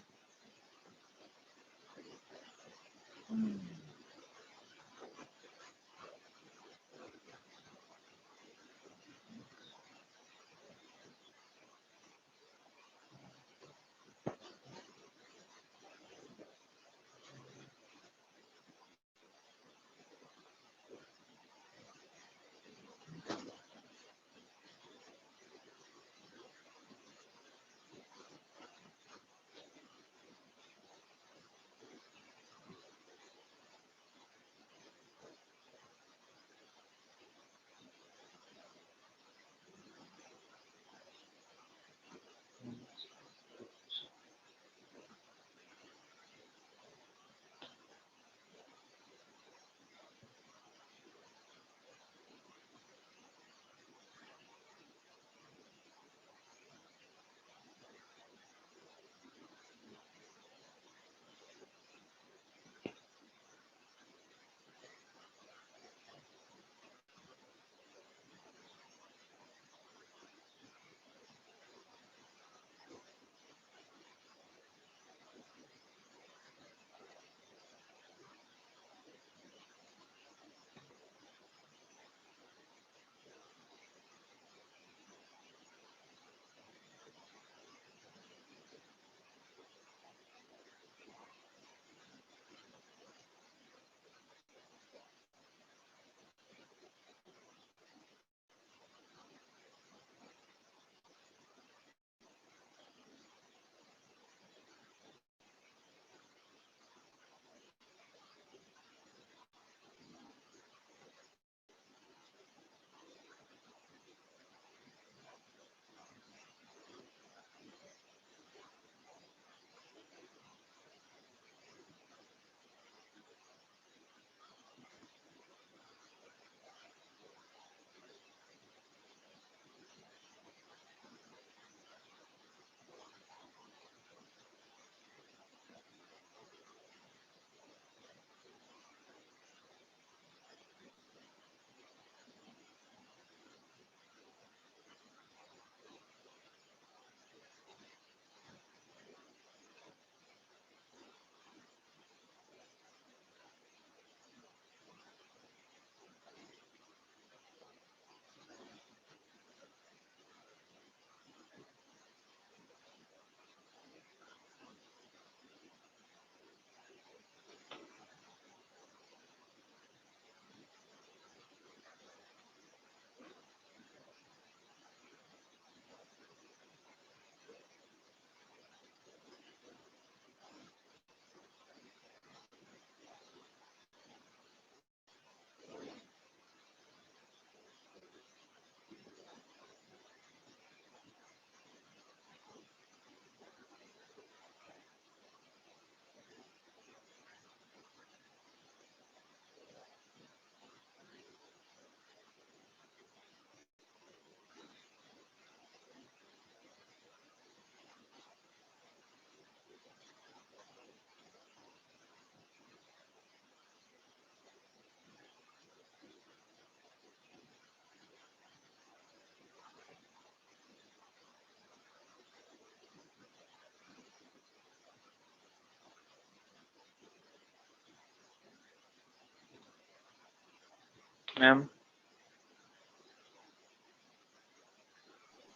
ম্যাম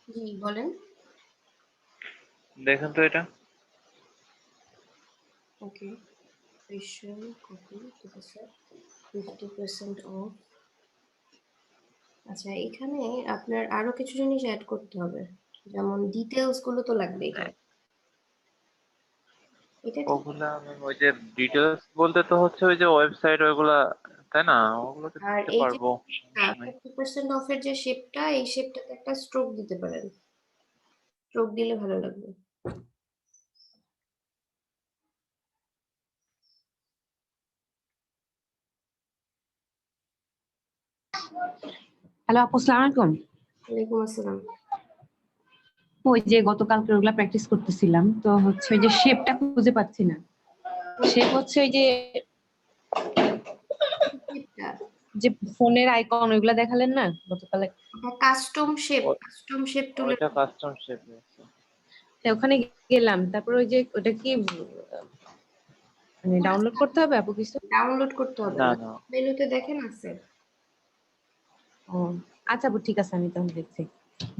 জি বলেন। দেখেন তো এটা। ওকে, ফেশিয়াল কপি, ঠিক আছে, 50% অফ। আচ্ছা, এখানে আপনার আরো কিছু জিনিস অ্যাড করতে হবে, যেমন ডিটেলস গুলো তো লাগবে এখানে। এটা ঠিক। ওগুলা ম্যাম ওই যে ডিটেলস বলতে তো হচ্ছে ওই যে ওয়েবসাইট ওইগুলা, তাই না? ওগুলো তো আর দিতে এই যে পারবো, সমস্যা নাই। 50% অফের যে শেপটা, এই শেপটাতে একটা স্ট্রোক দিতে পারেন, স্ট্রোক দিলে ভালো লাগবে। হ্যালো আপু, আসসালামু আলাইকুম। ওয়ালাইকুম আসসালাম। ওই যে গতকালকে ওগুলা প্র্যাকটিস করতেছিলাম, তো হচ্ছে ওই যে শেপটা খুঁজে পাচ্ছি না। শেপ হচ্ছে ওই যে শেপটা যে ফোনের আইকন ওইগুলা দেখালেন না গতকালে, কাস্টম শেপ, ও- কাস্টম শেপ টুলে ওইটা কাস্টম শেপ। ওখানে গেলাম। তারপর ওই যে ওটা কি মানে ডাউনলোড করতে হবে আপু কিছু? ডাউনলোড করতে হবে না না, না, মেনুতে দেখেন আছে। ও আচ্ছা আপু, ঠিক আছে, আমি তখন দেখছি।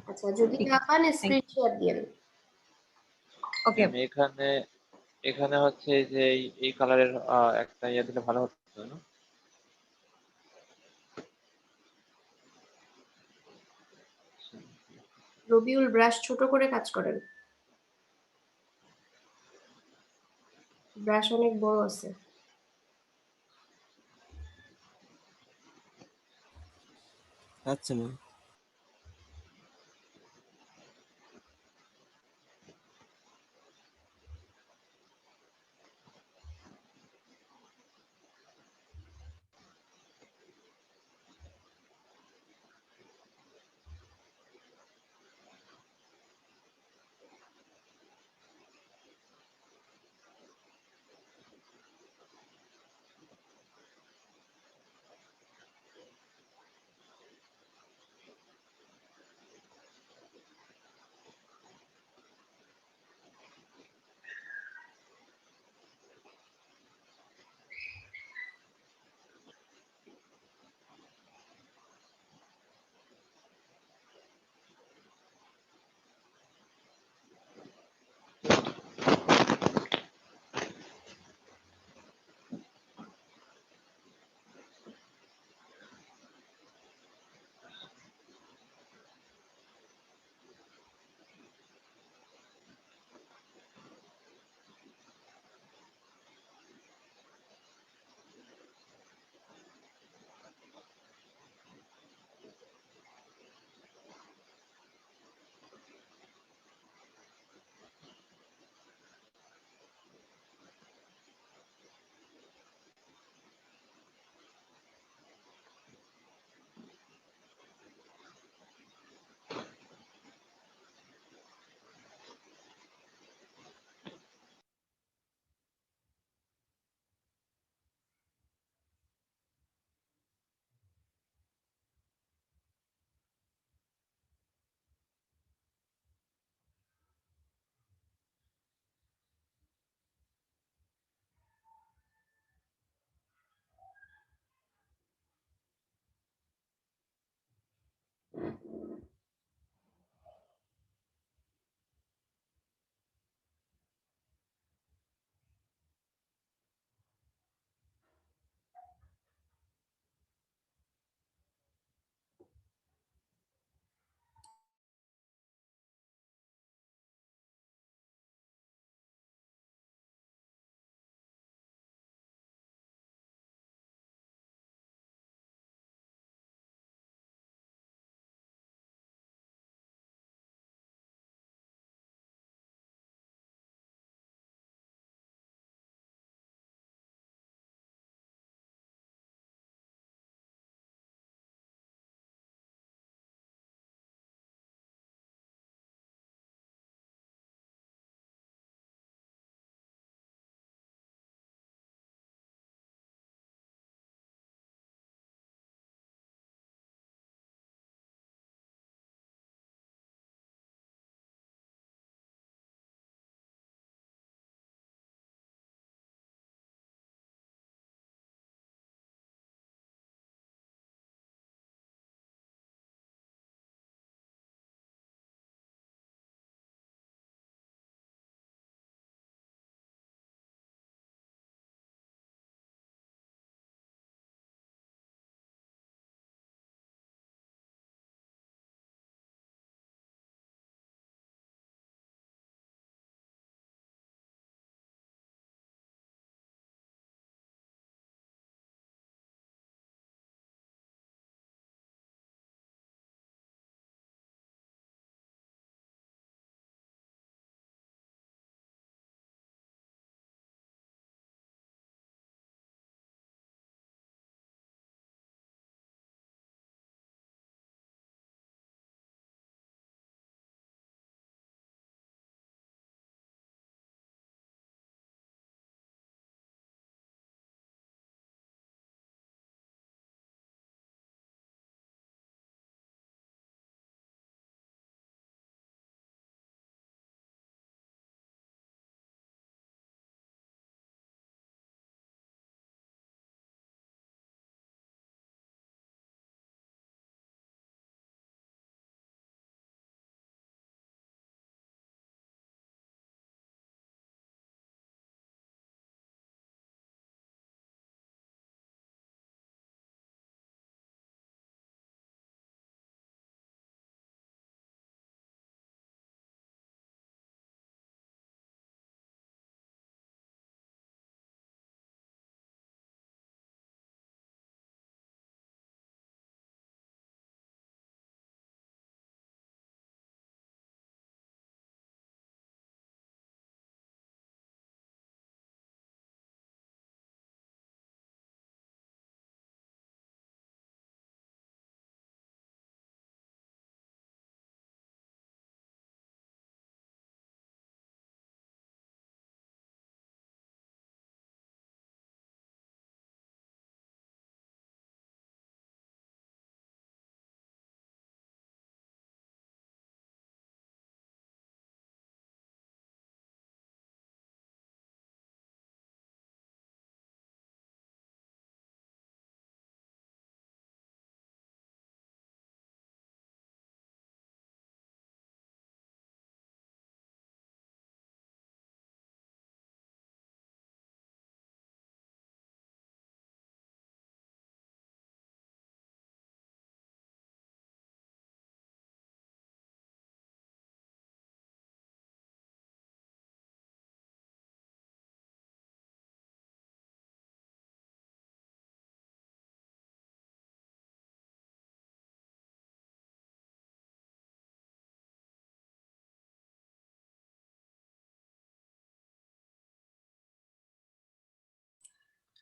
আচ্ছা, যদি ঠিক না আছে, পান থ্যাংক স্ক্রিনশট দিন। ওকে। ম্যাম এখানে এখানে হচ্ছে এই যে এই কালারের একটা ইয়ে দিলে ভালো হতো না? রবিউল, ব্রাশ ছোট করে কাজ করেন, ব্রাশ অনেক বড় আছে। আচ্ছা ম্যাম।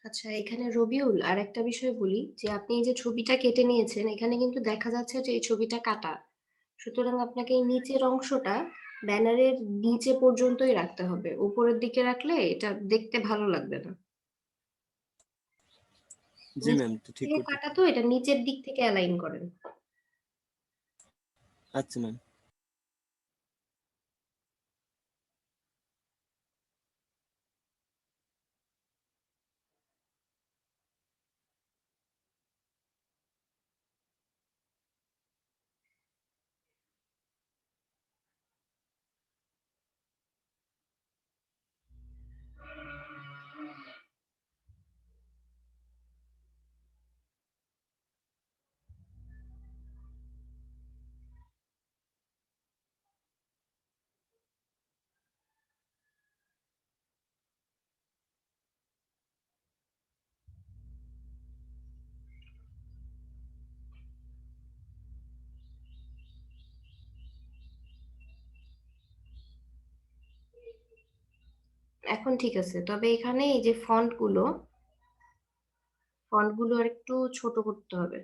আচ্ছা, এখানে রবিউল আরেকটা বিষয় বলি যে আপনি এই যে ছবিটা কেটে নিয়েছেন, এখানে কিন্তু দেখা যাচ্ছে যে এই ছবিটা কাটা। সুতরাং আপনাকে এই নিচের অংশটা ব্যানারের নিচে পর্যন্তই রাখতে হবে। উপরের দিকে রাখলে এটা দেখতে ভালো লাগবে না। জি নিচ ম্যাম, তো ঠিক থেকে করতে কাটা তো, এটা নিচের দিক থেকে অ্যালাইন করেন। আচ্ছা ম্যাম। এখন ঠিক আছে, তবে এখানে এই যে ফন্টগুলো আর একটু ছোট করতে হবে।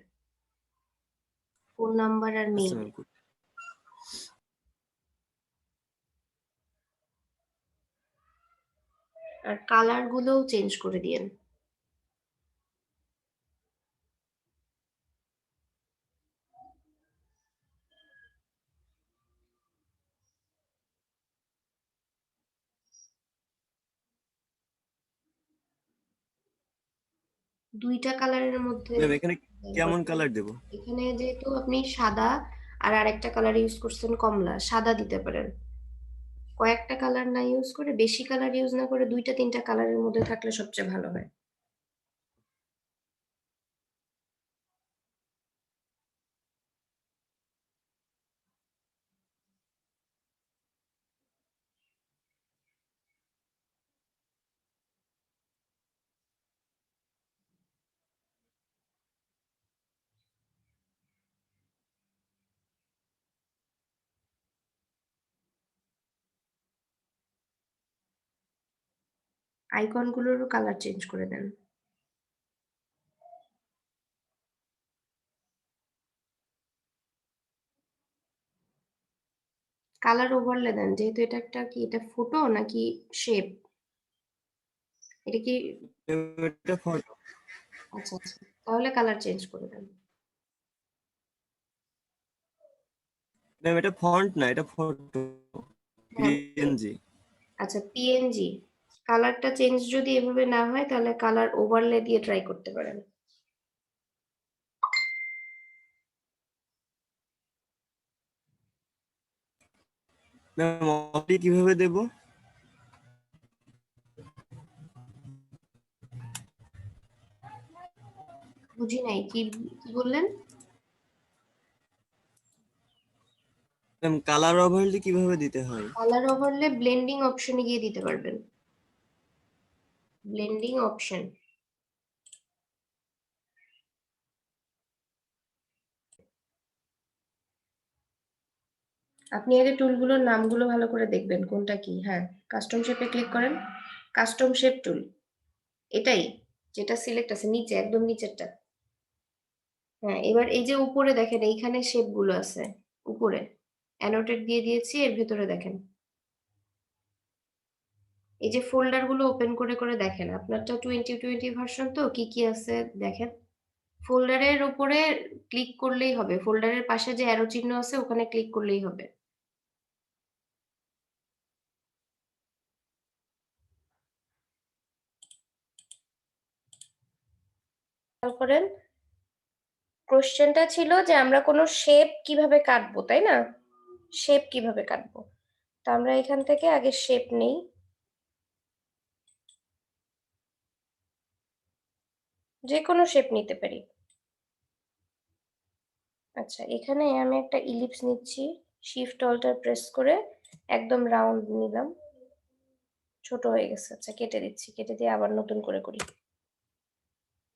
ফোন নাম্বার আর আচ্ছা মেইল। ম্যাম। আর কালার গুলোও চেঞ্জ করে দিয়েন। দুইটা কালারের মধ্যে ম্যাম এখানে কেমন করতে কালার দেব? এখানে যেহেতু আপনি সাদা আর আরেকটা কালার ইউজ করছেন কমলা, সাদা দিতে পারেন। কয়েকটা কালার না ইউজ করে, বেশি কালার ইউজ না করে 2টা 3টা কালারের মধ্যে থাকলে সবচেয়ে ভালো হয়। আইকন গুলোরও কালার চেঞ্জ করে দেন। কালার ওভারলে দেন, যেহেতু এটা একটা কি, এটা ফটো নাকি শেপ? এটা কি? এটা ফন্ট। আচ্ছা আচ্ছা, তাহলে কালার চেঞ্জ করে দেন। ম্যাম এটা ফন্ট না, এটা ফটো। হ্যাঁ, পিএনজি। আচ্ছা পিএনজি। কালারটা চেঞ্জ যদি এভাবে না হয় তাহলে কালার ওভারলে দিয়ে ট্রাই করতে পারেন। ম্যাম অপি কিভাবে দেব? বুঝি নাই, কি কি বললেন? ম্যাম কালার ওভারলে কিভাবে দিতে হয়? কালার ওভারলে ব্লেন্ডিং অপশনে গিয়ে দিতে পারবেন। Blending option. আপনি আগে টুলগুলোর নামগুলো ভালো করে দেখবেন কোনটা কি। হ্যাঁ, কাস্টম শেপে ক্লিক করেন। কাস্টম শেপ টুল, এটাই যেটা সিলেক্ট আছে নিচে, একদম নিচেরটা। হ্যাঁ, এবার এই যে উপরে দেখেন এইখানে শেপ গুলো আছে উপরে, অ্যানোটেট দিয়ে দিয়েছি, এর ভেতরে দেখেন এই যে ফোল্ডার গুলো ওপেন করে করে দেখেন। আপনারটা 2020 ভার্সন, তো কি কি আছে দেখেন। ফোল্ডারের উপরে ক্লিক করলেই হবে, ফোল্ডারের পাশে যে অ্যারো চিহ্ন আছে ওখানে ক্লিক করলেই হবে। খেয়াল করেন, কোশ্চেনটা ছিল যে আমরা কোনো শেপ কিভাবে কাটবো, তাই না? শেপ কিভাবে কাটবো, তো আমরা এখান থেকে আগে শেপ নেই। যে কোনো শেপ নিতে পারি। আচ্ছা, এখানে আমি একটা ইলিপস নিচ্ছি, শিফট অল্টার প্রেস করে একদম রাউন্ড নিলাম, ছোট হয়ে গেছে। আচ্ছা, কেটে দিচ্ছি, কেটে দিয়ে আবার নতুন করে করি।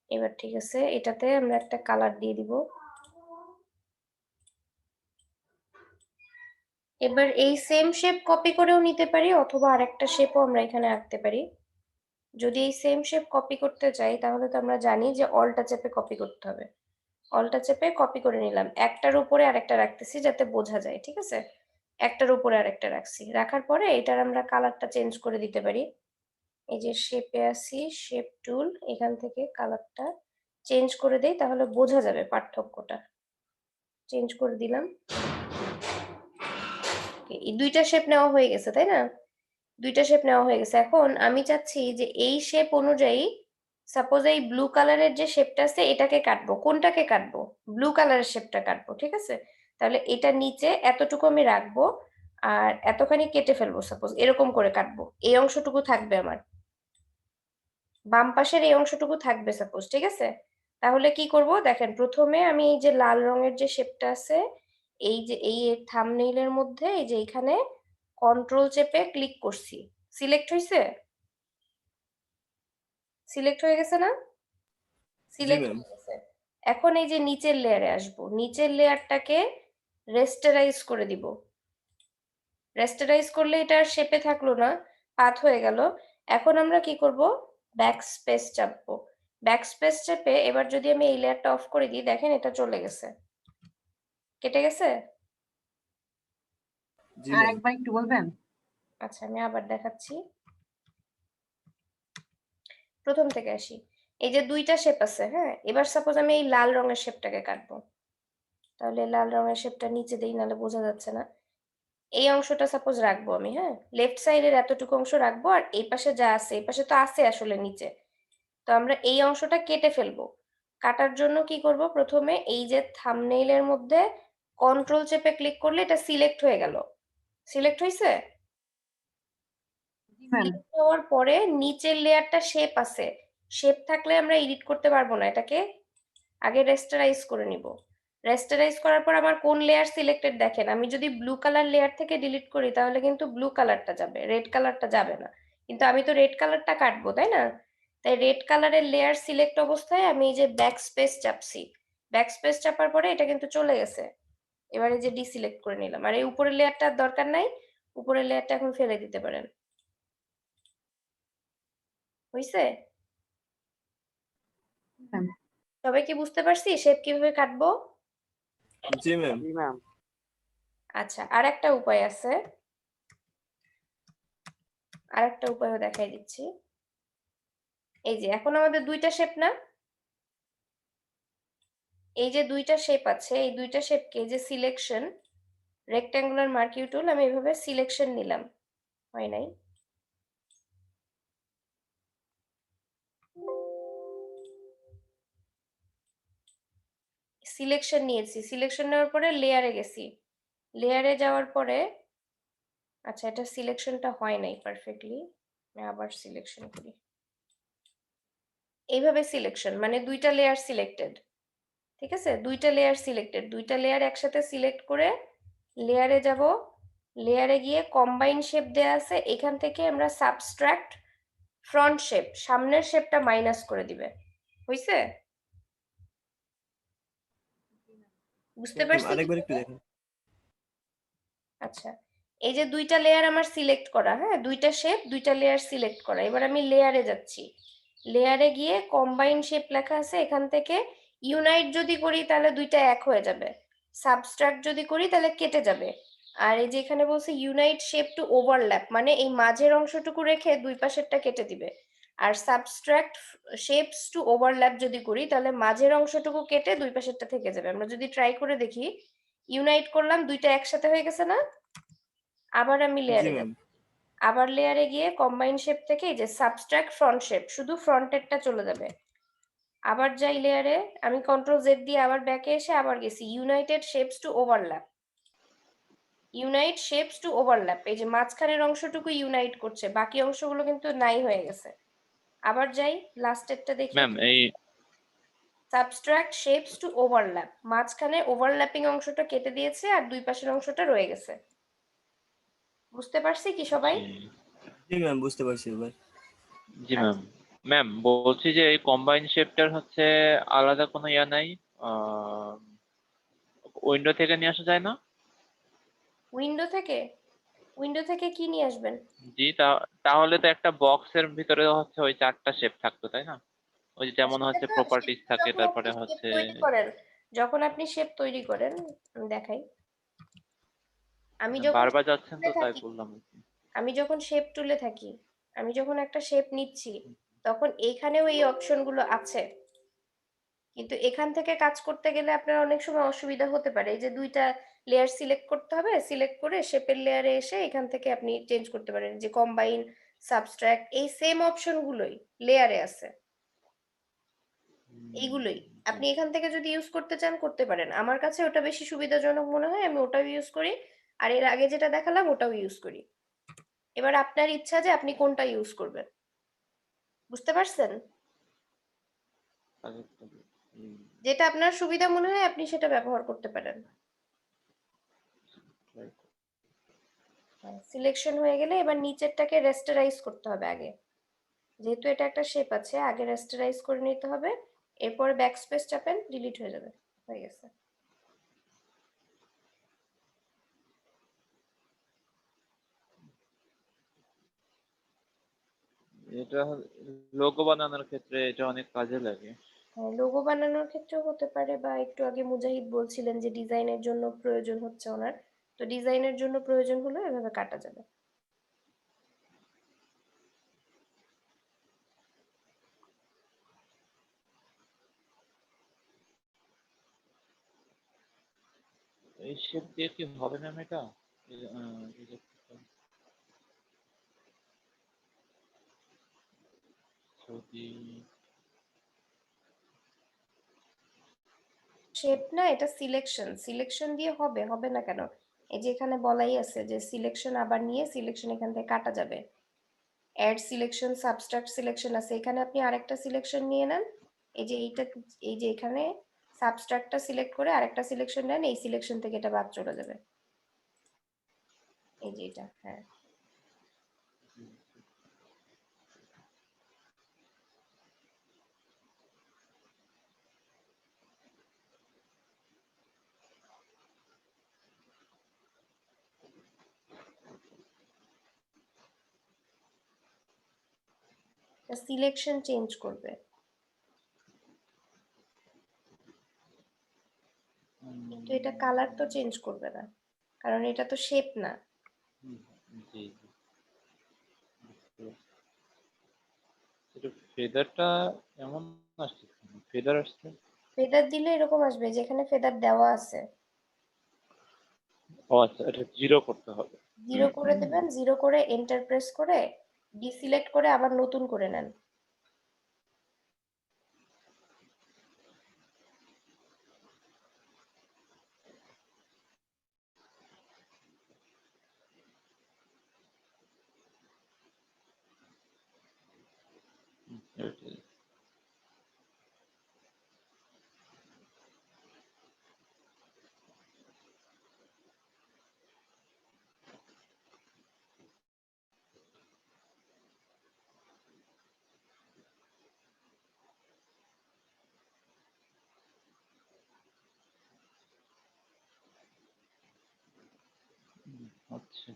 এবার ঠিক আছে, এটাতে আমরা একটা কালার দিয়ে দিব। এবার এই সেম শেপ কপি করেও নিতে পারি, অথবা আরেকটা শেপও আমরা এখানে আঁকতে পারি। যদি এই সেম শেপ কপি করতে চাই তাহলে তো আমরা জানি যে অল্টা চেপে কপি করতে হবে। অল্টা চেপে কপি করে নিলাম, একটার উপরে আরেকটা রাখতেছি যাতে বোঝা যায়, ঠিক আছে? একটার উপরে আরেকটা রাখছি, রাখার পরে এটার আমরা কালারটা চেঞ্জ করে দিতে পারি। এই যে শেপে আসি, শেপ টুল, এখান থেকে কালারটা চেঞ্জ করে দেই, তাহলে বোঝা যাবে পার্থক্যটা। চেঞ্জ করে দিলাম। এই দুইটা শেপ নেওয়া হয়ে গেছে, তাই না? দুইটা শেপ নেওয়া হয়ে গেছে। এখন আমি চাচ্ছি যে এই শেপ অনুযায়ী সাপোজ এই ব্লু কালারের যে শেপটা আছে এটাকে কাটবো। কোনটাকে কাটবো? ব্লু কালারের শেপটা কাটবো, ঠিক আছে? তাহলে এটা নিচে এতটুকু আমি রাখবো আর এতখানি কেটে ফেলবো, সাপোজ এরকম করে কাটবো। এই অংশটুকু থাকবে আমার, বাম পাশের এই অংশটুকু থাকবে সাপোজ, ঠিক আছে? তাহলে কি করব দেখেন, প্রথমে আমি এই যে লাল রঙের যে শেপটা আছে, এই যে এই থাম্বনেইলের মধ্যে এই যে এখানে কন্ট্রোল চেপে ক্লিক করছি, সিলেক্ট হয়েছে? সিলেক্ট হয়ে গেছে না? জি সিলেক্ট ম্যাম। হয়ে গেছে। এখন এই যে নিচের লেয়ারে আসবো, নিচের লেয়ারটাকে রেস্টারাইজ করে দিব। রেস্টারাইজ করলে এটা আর শেপে থাকলো না, পাত হয়ে গেল। এখন আমরা কি করব, ব্যাক স্পেস চাপবো। ব্যাক স্পেস চেপে এবার যদি আমি এই লেয়ারটা অফ করে দিই, দেখেন এটা চলে গেছে, কেটে গেছে। জি আর ম্যাম। একবার একটু বলবেন? আচ্ছা আমি আবার দেখাচ্ছি, প্রথম থেকে আসি। এই যে দুইটা শেপ আছে, হ্যাঁ, এবার সাপোজ আমি এই লাল রঙের শেপটাকে কাটবো, তাহলে লাল রঙের শেপটা নিচে দেই, নাহলে বোঝা যাচ্ছে না। এই অংশটা সাপোজ রাখবো আমি, হ্যাঁ, লেফট সাইডের এতটুকু অংশ রাখবো, আর এই পাশে যা আছে, এই পাশে তো আছে আসলে নিচে, তো আমরা এই অংশটা কেটে ফেলবো। কাটার জন্য কি করব, প্রথমে এই যে থাম্বনেইলের মধ্যে কন্ট্রোল চেপে ক্লিক করলে এটা সিলেক্ট হয়ে গেল। সিলেক্ট হয়েছে? জি ম্যাম। সিলেক্ট হওয়ার পরে নিচের লেয়ারটা শেপ আছে, শেপ থাকলে আমরা এডিট করতে পারবো না, এটাকে আগে রেস্টারাইজ করে নিব। রেস্টারাইজ করার পর আমার কোন লেয়ার সিলেক্টেড দেখেন, আমি যদি ব্লু কালার লেয়ার থেকে ডিলিট করি তাহলে কিন্তু ব্লু কালারটা যাবে, রেড কালারটা যাবে না। কিন্তু আমি তো রেড কালারটা কাটবো, তাই না? তাই রেড কালারের লেয়ার সিলেক্ট অবস্থায় আমি এই যে ব্যাক স্পেস চাপছি, ব্যাক স্পেস চাপার পরে এটা কিন্তু চলে গেছে। এবারে যে ডিসিলেক্ট করে নিলাম, আর এই উপরের লেয়ারটার দরকার নাই, উপরের লেয়ারটা এখন ফেলে দিতে পারেন। হইছে? ম্যাম। সবাই কি বুঝতে পারছি শেপ কিভাবে কাটবো? জি ম্যাম। জি ম্যাম। আচ্ছা, আর একটা উপায় আছে, আর একটা উপায়ও দেখাই দিচ্ছি। এই যে এখন আমাদের দুইটা শেপ না, এই যে দুইটা শেপ আছে, এই দুইটা শেপকে যে সিলেকশন, রেক্ট্যাঙ্গুলার মার্কিউ টুল, আমি এভাবে সিলেকশন নিলাম, হয় নাই, সিলেকশন নিয়েছি, সিলেকশন নেওয়ার পরে লেয়ারে গেছি, লেয়ারে যাওয়ার পরে, আচ্ছা এটা সিলেকশনটা হয় নাই পারফেক্টলি, আমি আবার সিলেকশন করি। এইভাবে সিলেকশন মানে দুইটা লেয়ার সিলেক্টেড, ঠিক আছে? দুইটা লেয়ার সিলেক্টেড, দুইটা লেয়ার একসাথে সিলেক্ট করে লেয়ারে যাব, লেয়ারে গিয়ে কম্বাইন শেপ দেয়া আছে, এখান থেকে আমরা সাবস্ট্রাক্ট ফ্রন্ট শেপ, সামনের শেপটা মাইনাস করে দিবে। হইছে? বুঝতে ম্যাম পারছি আরেকবার একটু কিভাবে? দেখেন। আচ্ছা, এই যে দুইটা লেয়ার আমার সিলেক্ট করা, হ্যাঁ, দুইটা শেপ দুইটা লেয়ার সিলেক্ট করা, এবার আমি লেয়ারে যাচ্ছি, লেয়ারে গিয়ে কম্বাইন শেপ লেখা আছে, এখান থেকে ইউনাইট যদি করি তাহলে দুইটা এক হয়ে যাবে, সাবস্ট্রাক্ট যদি করি তাহলে কেটে যাবে। আর এই যে এখানে বলছে ইউনাইট শেপ টু ওভারল্যাপ, মানে এই মাঝের অংশটুকু রেখে দুই পাশেরটা কেটে দিবে। আর সাবস্ট্রাক্ট শেপস টু ওভারল্যাপ যদি করি তাহলে মাঝের অংশটুকু কেটে দুই পাশেরটা থেকে যাবে। আমরা যদি ট্রাই করে দেখি, ইউনাইট করলাম, দুইটা একসাথে হয়ে গেছে না? আবার আমি জি লেয়ারে যাব, ম্যাম। আবার লেয়ারে গিয়ে কম্বাইন শেপ থেকে এই যে সাবস্ট্রাক্ট ফ্রন্ট শেপ, শুধু ফ্রন্টেরটা চলে যাবে। আবার যাই লেয়ারে, আমি কন্ট্রোল জেড দিয়ে আবার ব্যাকে এসে আবার গেছি united shapes to overlap, unite shapes to overlap, এই যে মাঝখানের অংশটুকু ইউনাইট করছে, বাকি অংশগুলো কিন্তু নাই হয়ে গেছে। আবার যাই লাস্টেরটা দেখি, ম্যাম এই সাবস্ট্রাক্ট শেপস টু ওভারল্যাপ, মাঝখানে ওভারল্যাপিং অংশটা কেটে দিয়েছে আর দুই পাশের অংশটা রয়ে গেছে। বুঝতে পারছি কি সবাই? জি জি ম্যাম বুঝতে পারছি এবার। জি ম্যাম। ম্যাম বলছি যে এই কম্বাইন শেপটার হচ্ছে আলাদা কোনো ইয়া নাই, উইন্ডো থেকে নিয়ে আসা যায় না? উইন্ডো থেকে উইন্ডো থেকে কি নিয়ে আসবেন? জি, তাহলে তো একটা বক্সের ভিতরে হচ্ছে ওই 4টা শেপ থাকতো, তাই না? ওই যে যেমন সেটা হচ্ছে তো প্রপার্টিজ সেটা থাকে, যখন তারপরে আপনি শেপ হচ্ছে তৈরি করেন, যখন আপনি শেপ তৈরি করেন, আমি দেখাই। আমি যখন বারবার যাচ্ছেন তো তুলে তাই থাকি, বললাম। আমি যখন শেপ তুলে থাকি, আমি যখন একটা শেপ নিচ্ছি, তখন এইখানেও এই অপশনগুলো আছে। কিন্তু এখান থেকে কাজ করতে গেলে আপনার অনেক সময় অসুবিধা হতে পারে। এই যে 2টা লেয়ার সিলেক্ট করতে হবে, সিলেক্ট করে শেপের লেয়ারে এসে এখান থেকে আপনি চেঞ্জ করতে পারেন, যে কম্বাইন, সাবট্রাক্ট, এই সেম অপশনগুলোই লেয়ারে আছে। এইগুলোই আপনি এখান থেকে যদি ইউজ করতে চান করতে পারেন। আমার কাছে ওটা বেশি সুবিধাজনক মনে হয়, আমি ওটাও ইউজ করি। আর এর আগে যেটা দেখালাম ওটাও ইউজ করি। এবার আপনার ইচ্ছা যে আপনি কোনটা ইউজ করবেন, বুঝতে পারছেন? যেটা আপনার সুবিধা মনে হয় আপনি সেটা ব্যবহার করতে পারেন। সিলেকশন হয়ে গেলে এবার নিচেরটাকে রেস্টারাইজ করতে হবে আগে। যেহেতু এটা একটা শেপ আছে, আগে রেস্টারাইজ করে নিতে হবে। এরপরে ব্যাকস্পেস চাপেন, ডিলিট হয়ে যাবে। হয়ে গেছে। এটা লোগো বানানোর ক্ষেত্রে এটা অনেক কাজে লাগে। হ্যাঁ, লোগো বানানোর ক্ষেত্রেও হতে পারে, বা একটু আগে মুজাহিদ বলছিলেন যে ডিজাইনের জন্য প্রয়োজন হচ্ছে ওনার, তো ডিজাইনের জন্য প্রয়োজন হলে এভাবে কাটা যাবে। এই শেপ দিয়ে কি হবে ম্যাম এটা? যদি শেপ না, এটা সিলেকশন। সিলেকশন দিয়ে হবে, হবে না কেন? এই যে এখানে বলাই আছে যে সিলেকশন আবার নিয়ে সিলেকশন এখান থেকে কাটা যাবে। অ্যাড সিলেকশন, সাবস্ট্রাক্ট সিলেকশন আছে, এখানে আপনি আরেকটা সিলেকশন নিয়ে নেন। এই যে এইটা, এই যে এখানে সাবস্ট্রাক্টটা সিলেক্ট করে আরেকটা সিলেকশন নেন, এই সিলেকশন থেকে এটা বাদ চলে যাবে। এই যে এটা, হ্যাঁ। সিলেকশন চেঞ্জ করবে, কিন্তু এটা কালার তো চেঞ্জ করবে না, কারণ এটা তো শেপ না। জি জি, এটা ফেদারটা এমন আসছে, ফেদার আসছে। ফেদার দিলে এরকম আসবে, যেখানে ফেদার দেওয়া আছে ও আচ্ছা, এটা জিরো করতে হবে। 0 করে দেবেন, 0 করে এন্টার প্রেস করে ডিসিলেক্ট করে আবার নতুন করে নেন। আচ্ছা,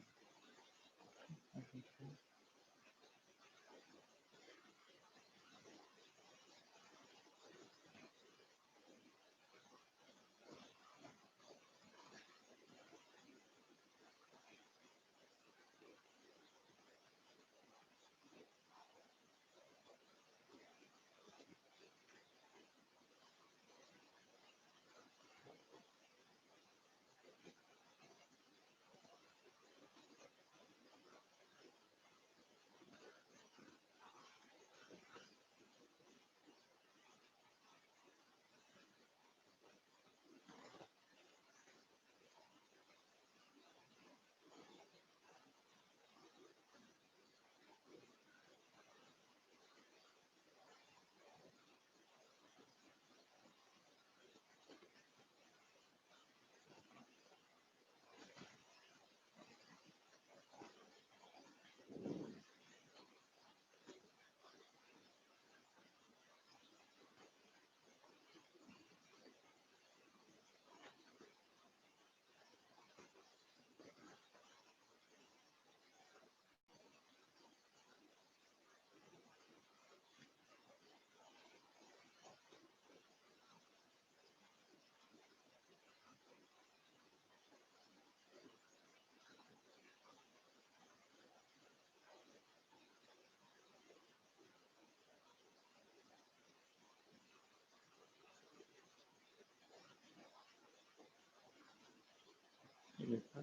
লেখা?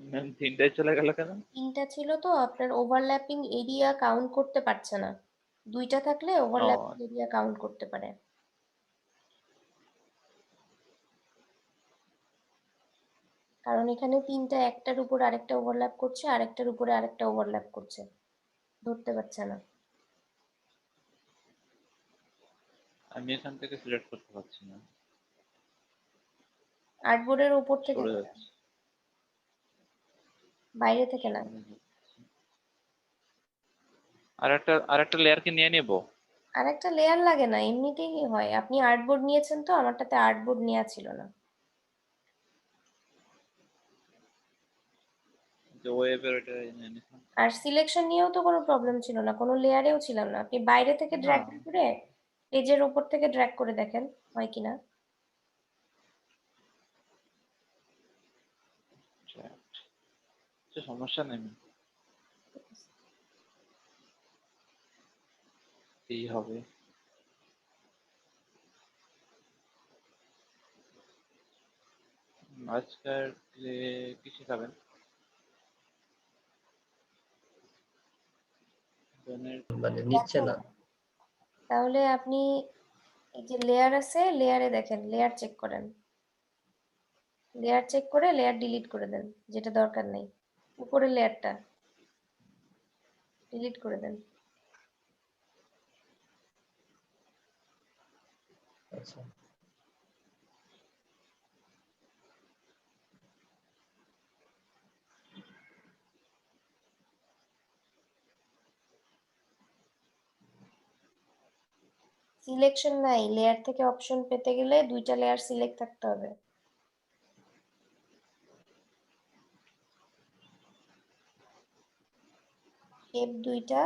ম্যাম 3টায় চলে গেল কেন? 3টা ছিল তো আপনার ওভারল্যাপিং এরিয়া কাউন্ট করতে পারছে না। 2টা থাকলে ওভারল্যাপিং এরিয়া কাউন্ট করতে পারে। কারণ এখানে 3টা একটার উপর আরেকটা ওভারল্যাপ করছে, আরেকটার উপরে আরেকটা ওভারল্যাপ করছে, ধরতে পারছে না। আমি এখান থেকে সিলেক্ট করতে পারছি না, আর্টবোর্ডের উপর থেকে সরে করেন, যাচ্ছে। বাইরে থেকে না। আরেকটা লেয়ারকে নিয়ে নেব। আরেকটা লেয়ার লাগে না, এমনিতেই হয়। আপনি আর্টবোর্ড নিয়েছেন তো, আমারটাতে আর্টবোর্ড নেওয়া ছিল না। যে ওয়েবের ওইটা নিয়ে নিলাম। আর সিলেকশন নিয়েও তো কোনো প্রবলেম ছিল না, কোনো লেয়ারেও ছিলাম না। আপনি বাইরে থেকে ড্র্যাগ করে পেজের উপর থেকে ড্র্যাগ করে দেখেন হয় কিনা। সমস্যা নেই, কি হবে। আজকাল কি শেখাবেন? মানে নিচ্ছে না। তাহলে আপনি এই যে লেয়ার আছে, লেয়ারে দেখেন, লেয়ার চেক করেন। লেয়ার চেক করে লেয়ার ডিলিট করে দেন, যেটা দরকার নেই। উপরের লেয়ারটা ডিলিট করে দেন। আচ্ছা, সিলেকশন নাই, লেয়ার থেকে অপশন পেতে গেলে 2টা লেয়ার সিলেক্ট থাকতে হবে। শেপ 2টা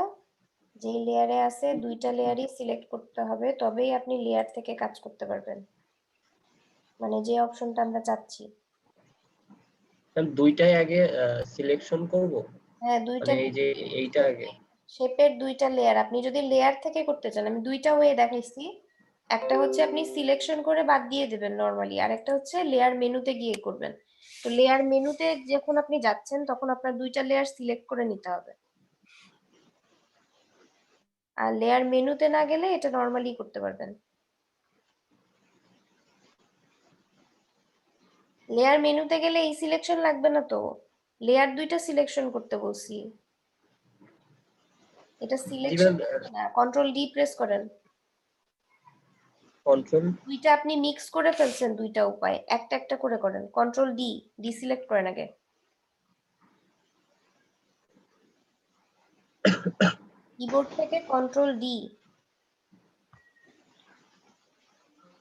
যে লেয়ারে আছে, 2টা লেয়ারই সিলেক্ট করতে হবে, তবেই আপনি লেয়ার থেকে কাজ করতে পারবেন, মানে যে অপশনটা আমরা চাচ্ছি। তাহলে দুইটাই আগে সিলেকশন করব। হ্যাঁ, 2টা মানে এই যে এইটা আগে শেপের 2টা লেয়ার আপনি যদি লেয়ার থেকে করতে চান, আমি 2টা ওয়ে দেখাইছি। একটা হচ্ছে আপনি সিলেকশন করে বাদ দিয়ে দেবেন নরমালি, আর একটা হচ্ছে লেয়ার মেনুতে গিয়ে করবেন। তো লেয়ার মেনুতে যখন আপনি যাচ্ছেন তখন আপনার 2টা লেয়ার সিলেক্ট করে নিতে হবে, আর লেয়ার মেনুতে না গেলে এটা নরমালি করতে পারবেন। লেয়ার মেনুতে গেলে এই সিলেকশন লাগবে না তো, লেয়ার 2টা সিলেকশন করতে বলছি। এটা সিলেকশন না, কন্ট্রোল ডি প্রেস করেন। কন্ট্রোল 2টা আপনি মিক্স করে ফেলছেন, 2টা উপায় একটা একটা করে করেন। কন্ট্রোল ডি, ডিসিলেক্ট করেন আগে। কিবোর্ড থেকে কন্ট্রোল ডি।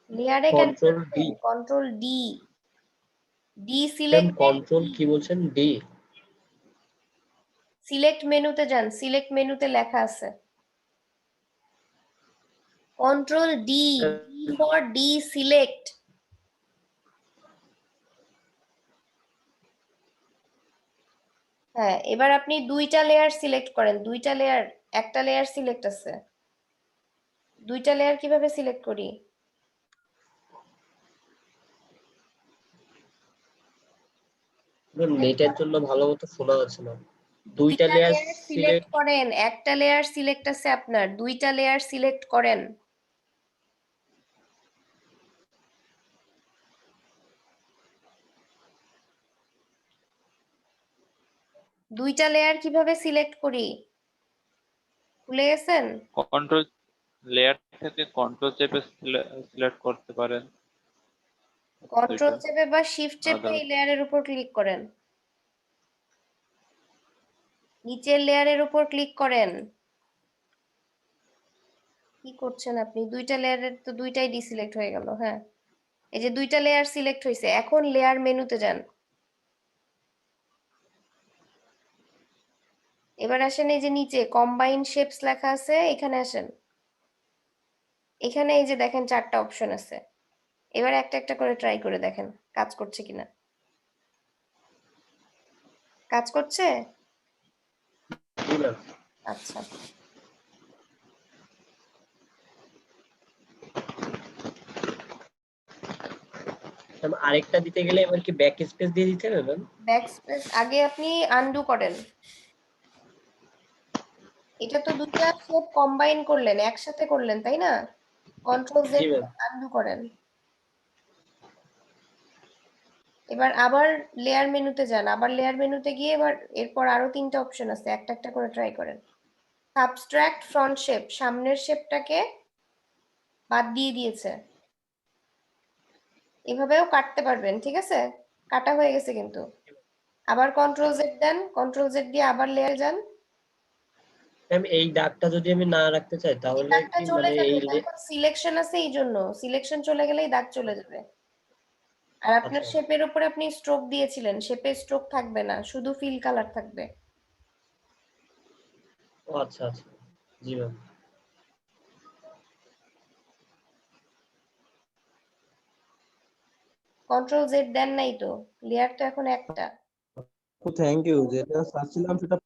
লেয়ারে কেন control D. Control D, D ma'am select, control কি বলছেন? ডি। সিলেক্ট মেনুতে যান, সিলেক্ট মেনুতে লেখা আছে control D, D for D select. হ্যাঁ, এবার আপনি 2টা লেয়ার সিলেক্ট করেন। 2টা লেয়ার, একটা লেয়ার সিলেক্ট আছে। 2টা লেয়ার কিভাবে সিলেক্ট করি? ম্যাম নেটের জন্য ভালো মতো শোনা যাচ্ছে না। 2টা লেয়ার সিলেক্ট সিলেক্ট করেন, একটা লেয়ার সিলেক্ট আছে আপনার, 2টা লেয়ার সিলেক্ট করেন। দুইটা লেয়ার কিভাবে সিলেক্ট করি ভুলে গেছেন? কন্ট্রোল লেয়ার থেকে কন্ট্রোল চেপে সিলেক্ট করতে পারেন। কন্ট্রোল চেপে বা শিফট চেপে এই লেয়ারের উপর ক্লিক করেন, নিচের লেয়ারের উপর ক্লিক করেন। করছেন আপনি? দুইটা লেয়ারের তো দুইটাই ডিসিলেক্ট হয়ে গেল। হ্যাঁ, এই যে দুইটা লেয়ার সিলেক্ট হয়েছে, এখন লেয়ার মেনুতে যান। এবার আসেন এই যে নিচে কম্বাইন শেপস লেখা আছে, এখানে আসেন। এখানে এই যে দেখেন 4টা অপশন আছে। এবার একটা একটা করে ট্রাই করে দেখেন কাজ করছে কিনা। কাজ করছে? জি ম্যাম। আচ্ছা, ম্যাম আরেকটা দিতে গেলে এবার কি ব্যাক স্পেস দিয়ে দিতে হবে ম্যাম? ব্যাক স্পেস আগে আপনি আনডু করেন। এটা তো দুইটা শেপ কম্বাইন করলেন, একসাথে করলেন, তাই না? কন্ট্রোল জি জেড ম্যাম। আনডু করেন। এবার আবার লেয়ার মেনুতে যান, আবার লেয়ার মেনুতে গিয়ে এবার এরপর আরো 3টা অপশন আছে, একটা একটা করে ট্রাই করেন। সাবস্ট্রাক্ট ফ্রন্ট শেপ, সামনের শেপটাকে বাদ দিয়ে দিয়েছে। এভাবেও কাটতে পারবেন, ঠিক আছে? কাটা হয়ে গেছে কিন্তু। আবার কন্ট্রোল জেড দেন, কন্ট্রোল জেড দিয়ে আবার লেয়ার যান। ম্যাম এই দাগটা যদি আমি না রাখতে চাই এই তাহলে দাগটা কি চলে মানে যাবে, এই এটা এখন সিলেকশন আছে, এই জন্য সিলেকশন চলে গেলেই দাগ চলে যাবে। আর আপনার আচ্ছা শেপের উপরে আপনি স্ট্রোক দিয়েছিলেন, শেপে স্ট্রোক থাকবে না, শুধু ফিল কালার থাকবে। ও আচ্ছা আচ্ছা। জি ম্যাম। কন্ট্রোল জেড দেন নাই তো, লেয়ার তো এখন একটা। থ্যাংক ইউ, যেটা চাচ্ছিলাম সেটা।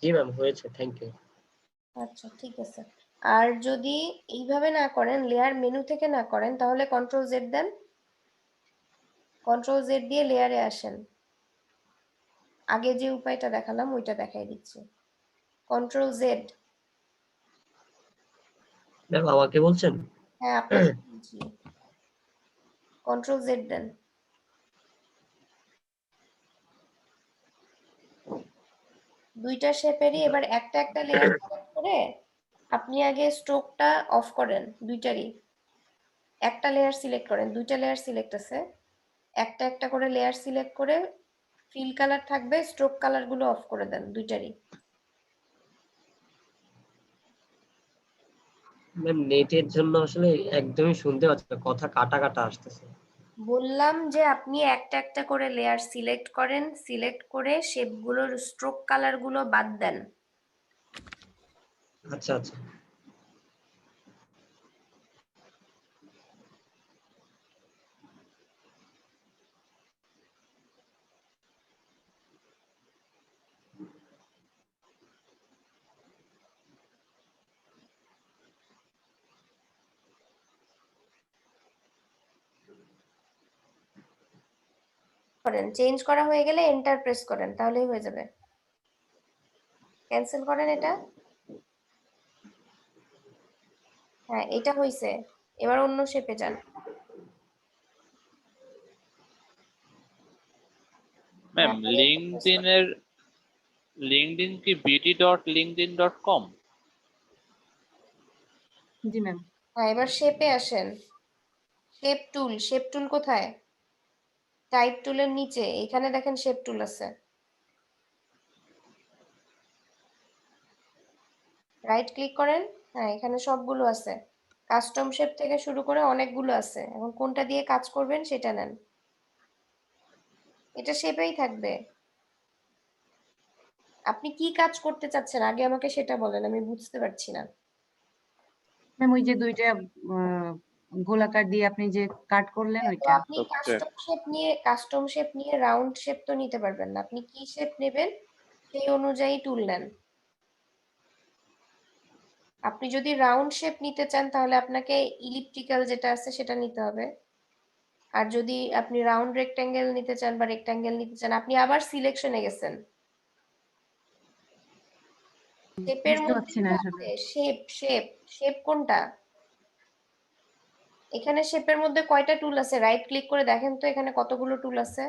জি ম্যাম হয়েছে, থ্যাংক ইউ। আচ্ছা ঠিক আছে। আর যদি এইভাবে না করেন, লেয়ার মেনু থেকে না করেন, তাহলে কন্ট্রোল জেড দেন, কন্ট্রোল জেড দিয়ে লেয়ারে আসেন। আগে যে উপায়টা দেখালাম ওইটা দেখাই দিচ্ছি। Control Z. ম্যাম আমাকে বলছেন? হ্যাঁ আপনাকে বলছি, কন্ট্রোল জেড দেন। দুইটা শেপেরই এবার একটা একটা লেয়ার সিলেক্ট করে আপনি আগে স্ট্রোকটা অফ করেন দুইটারই। একটা লেয়ার সিলেক্ট করেন, দুইটা লেয়ার সিলেক্ট আছে, একটা একটা করে লেয়ার সিলেক্ট করে ফিল কালার থাকবে, স্ট্রোক কালার গুলো অফ করে দেন দুইটারই। ম্যাম নেটের জন্য আসলে একদমই শুনতে পাচ্ছি না, কথা কাটা কাটা আসতেছে। বললাম যে আপনি একটা একটা করে লেয়ার সিলেক্ট করেন, সিলেক্ট করে শেপগুলোর স্ট্রোক কালার গুলো বাদ দেন। আচ্ছা আচ্ছা। করেন, চেঞ্জ করা হয়ে গেলে এন্টার প্রেস করেন, তাহলেই হয়ে যাবে। ক্যান্সেল করেন এটা। হ্যাঁ এটা হইছে, এবার অন্য শেপে যান। ম্যাম হ্যাঁ লিঙ্কডইন কি bt.linkedin.com? জি ম্যাম। হ্যাঁ এবার শেপে আসেন। শেপ টুল, শেপ টুল কোথায়? টাইপ টুলের নিচে এখানে দেখেন শেপ টুল আছে, রাইট ক্লিক করেন। হ্যাঁ এখানে সবগুলো আছে, কাস্টম শেপ থেকে শুরু করে অনেকগুলো আছে, এখন কোনটা দিয়ে কাজ করবেন সেটা নেন। এটা শেপেই থাকবে। আপনি কি কাজ করতে চাচ্ছেন আগে আমাকে সেটা বলেন, আমি বুঝতে পারছি না। ম্যাম ওই যে দুইটা আহ, গোলাকার দিয়ে আপনি যে কাট করলেন তো ওইটা। আপনি কাস্টম শেপ নিয়ে রাউন্ড শেপ তো নিতে পারবেন না, আপনি কি শেপ নেবেন সেই অনুযায়ী টুল নেন। আপনি যদি রাউন্ড শেপ নিতে চান তাহলে আপনাকে ইলিপ্টিক্যাল যেটা আছে সেটা নিতে হবে। আর যদি আপনি রাউন্ড রেক্ট্যাঙ্গেল নিতে চান বা রেক্ট্যাঙ্গেল নিতে চান, আপনি আবার সিলেকশনে গেছেন। শেপের বুঝতে মধ্যে পারছি না আসলে। শেপ শেপ শেপ কোনটা? এখানে শেপের মধ্যে কয়টা টুল আছে? রাইট ক্লিক করে দেখেন তো এখানে কতগুলো টুল আছে।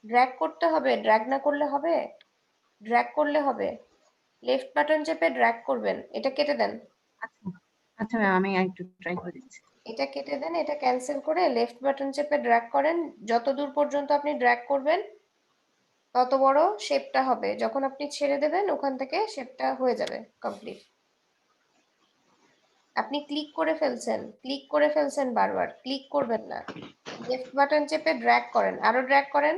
ড্র্যাগ করতে হবে, ড্র্যাগ না করলে হবে? ড্র্যাগ করলে হবে, লেফট বাটন চেপে ড্র্যাগ করবেন। এটা কেটে দেন, আচ্ছা আচ্ছা ম্যাম, আমি একটু ট্রাই করে দিচ্ছি। এটা কেটে দেন, এটা ক্যান্সেল করে লেফট বাটন চেপে ড্র্যাগ করেন। যত দূর পর্যন্ত আপনি ড্র্যাগ করবেন তত বড় শেপটা হবে। যখন আপনি ছেড়ে দেবেন ওখান থেকে শেপটা হয়ে যাবে কমপ্লিট। আপনি ক্লিক করে ফেলছেন বারবার, ক্লিক করবেন না। লেফট বাটন চেপে ড্র্যাগ করেন, আরো ড্র্যাগ করেন।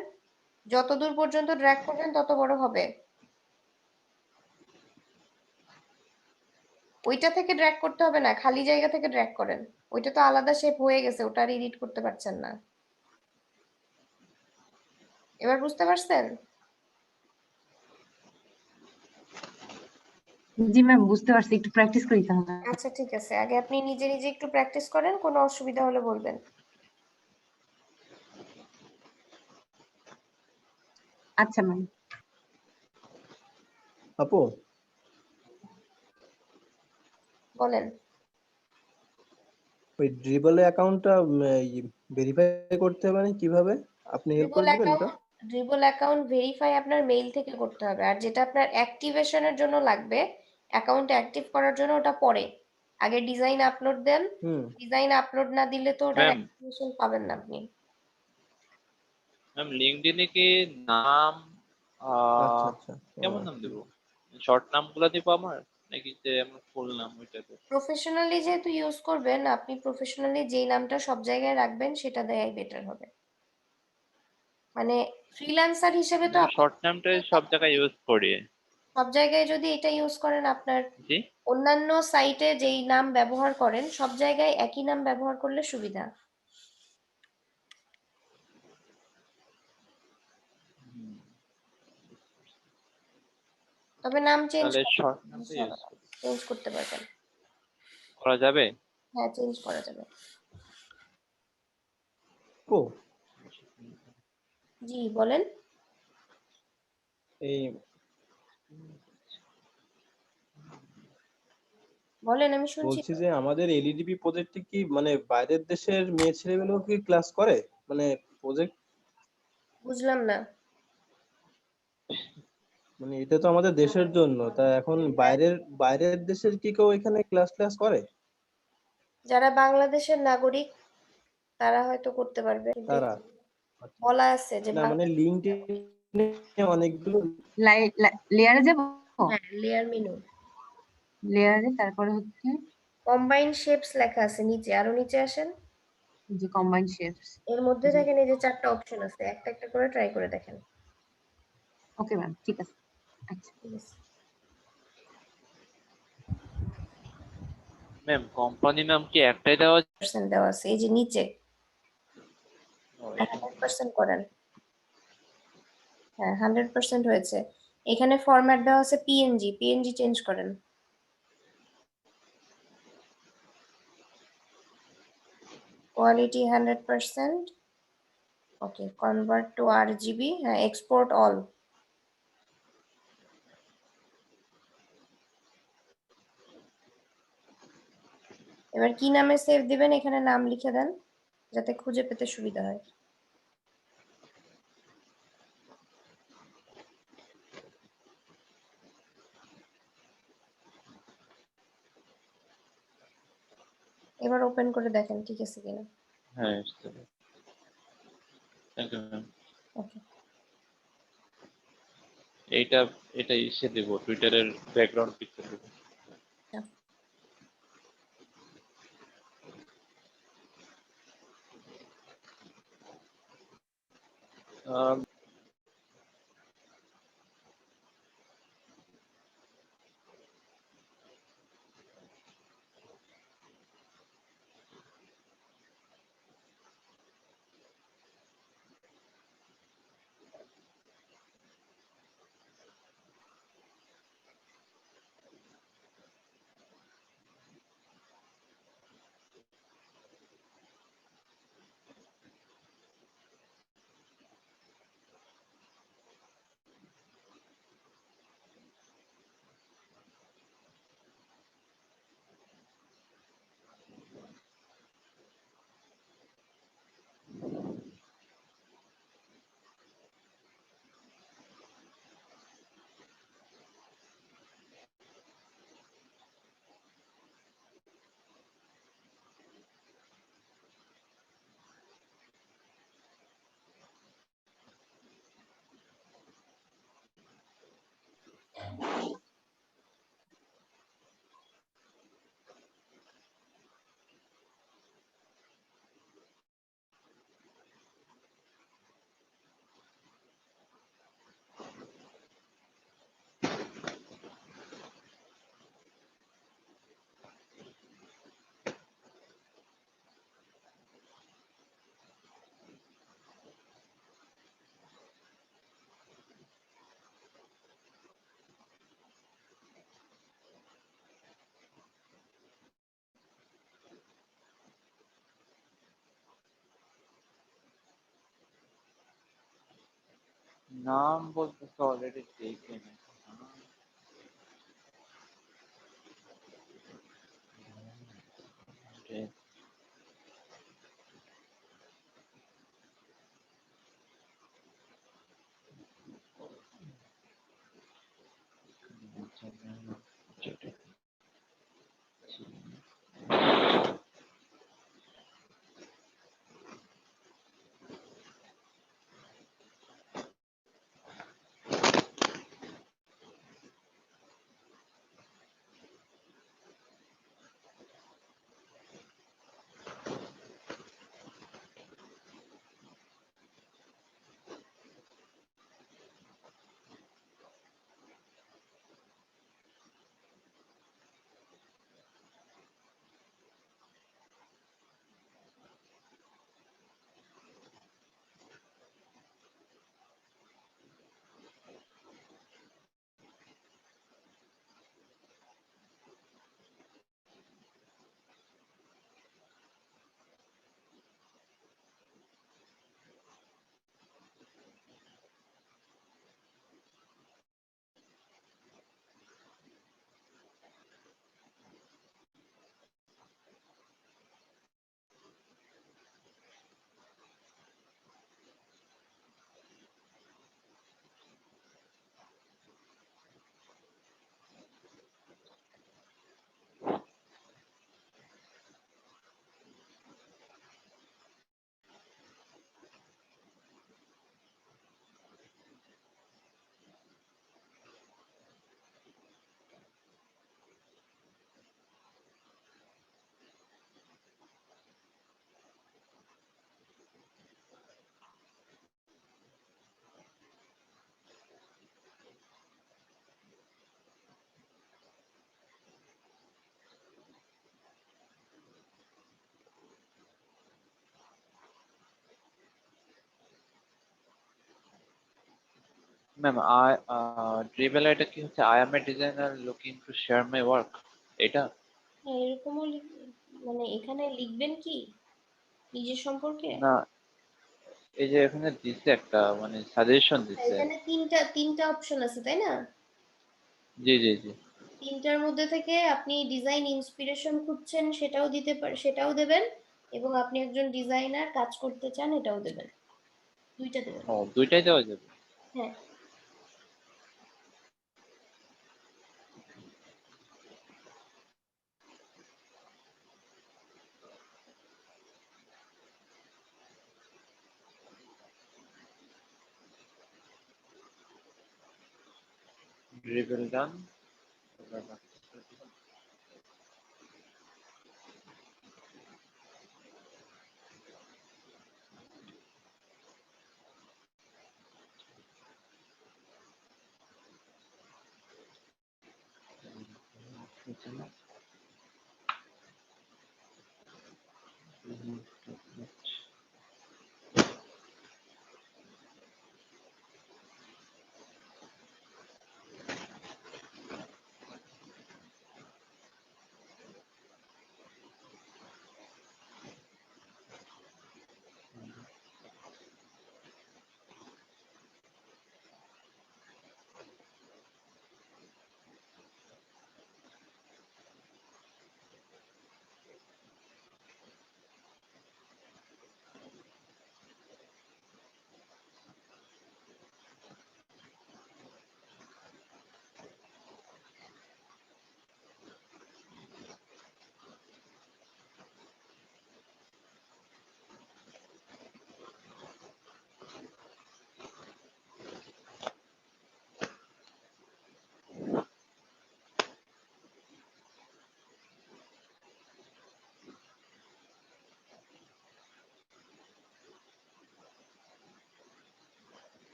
যত দূর পর্যন্ত ড্র্যাগ করবেন তত বড় হবে। ওইটা থেকে ড্র্যাগ করতে হবে না, খালি জায়গা থেকে ড্র্যাগ করেন। ওইটা তো আলাদা শেপ হয়ে গেছে, ওটা আর এডিট করতে পারছেন না। এবার বুঝতে পারছেন? জি ম্যাম, বুঝতে পারছি, একটু প্র্যাকটিস করি তাহলে। আচ্ছা ঠিক আছে, আগে আপনি নিজে নিজে একটু প্র্যাকটিস করেন, কোনো অসুবিধা হলে বলবেন। আচ্ছা ম্যাম। আপু, বলেন। ওই ড্রিবল অ্যাকাউন্টটা ভেরিফাই করতে হবে না কিভাবে? আপনি হেল্প করে দিবেন এটা? ড্রিবল অ্যাকাউন্ট ভেরিফাই আপনার মেইল থেকে করতে হবে, আর যেটা আপনার অ্যাক্টিভেশনের জন্য লাগবে, অ্যাকাউন্ট অ্যাক্টিভ করার জন্য, ওটা পরে। আগে ডিজাইন আপলোড দেন। হুম। ডিজাইন আপলোড না দিলে তো ওটার ম্যাম অ্যাক্টিভেশন পাবেন না আপনি। ম্যাম লিঙ্কডইনে কি নাম আচ্ছা আচ্ছা। কেমন নাম দেবো? শর্ট নামগুলো দিব আমার, নাকি যে আমার ফুল নাম ওইটা দেবো? প্রফেশনালি যেহেতু ইউজ করবেন, আপনি প্রফেশনালি যেই নামটা সব জায়গায় রাখবেন সেটা দেয়াই বেটার হবে। মানে ফ্রিল্যান্সার হিসেবে তো আপনি শর্ট নামটাই সব জায়গায় ইউজ করি। সব জায়গায় যদি এটা ইউজ করেন, আপনার জি অন্যান্য সাইটে যেই নাম ব্যবহার করেন সব জায়গায় একই নাম ব্যবহার করলে সুবিধা। তবে নাম চেঞ্জ তাহলে শর্ট নামটা ইউজ করতে পারবেন। করা যাবে? হ্যাঁ, চেঞ্জ করা যাবে। আপু, জি বলেন। এই বলেন, আমি শুনছি বলছি তো। যে আমাদের এলইডিপি প্রজেক্টে কি মানে বাইরের দেশের মেয়ে ছেলেমেয়েও কি ক্লাস করে? মানে প্রজেক্ট, বুঝলাম না। মানে এটা তো আমাদের দেশের জন্য, তা এখন বাইরের দেশের কি কেউ এখানে ক্লাস করে? যারা বাংলাদেশের নাগরিক তারা হয়তো করতে পারবে, কিন্তু তারা আচ্ছা। বলা আছে যে না মানে লিঙ্কডইনে অনেকগুলো লেয়ারে যাব, হ্যাঁ, লেয়ার মেনু, লেয়ারে, তারপরে হচ্ছে কম্বাইন শেপস লেখা আছে নিচে, আরো নিচে আসেন। যে কম্বাইন শেপস। এর মধ্যে দেখেন এই যে 4টা অপশন আছে, একটা একটা করে ট্রাই করে দেখেন। ওকে ম্যাম, ঠিক আছে। আচ্ছা ঠিক আছে। ম্যাম কোম্পানি নাম কি একটাই দেওয়া? পার্সেন্ট দেওয়া আছে এই যে নিচে, 100% করেন। হ্যাঁ, 100% হয়েছে। এখানে ফরম্যাট দেওয়া আছে পিএনজি, পিএনজি চেঞ্জ করেন। Quality 100%। Okay, convert to RGB, হ্যাঁ, এক্সপোর্ট অল। এবার কি নামে সেভ দিবেন এখানে নাম লিখে দেন, যাতে খুঁজে পেতে সুবিধা হয়। এবার ওপেন করে দেখেন ঠিক আছে কিনা। হ্যাঁ, থ্যাংক ইউ ম্যাম। ওকে। এইটা এটা ইসে দেবো, টুইটারের ব্যাকগ্রাউন্ড পিকচার দেবো। আহ, নাম বলতেছে অলরেডি দেখে নিয়েছি। ম্যাম ড্রিবেল এটা কি হচ্ছে I M A designer looking to share my work এটা? হ্যাঁ, এরকমও মানে এখানে লিখবেন কি নিজের সম্পর্কে? না, এই যে এখানে দিচ্ছে একটা মানে সাজেশন দিচ্ছে। এখানে তিনটা অপশন আছে তাই না? জি জি জি। তিনটার মধ্যে থেকে আপনি ডিজাইন ইন্সপিরেশন খুঁজছেন সেটাও দিতে পারে, সেটাও দেবেন, এবং আপনি একজন ডিজাইনার কাজ করতে চান এটাও দেবেন, দুইটা দেবেন। ও দুইটাই দেওয়া যাবে? হ্যাঁ। ড্রিবেল ডান।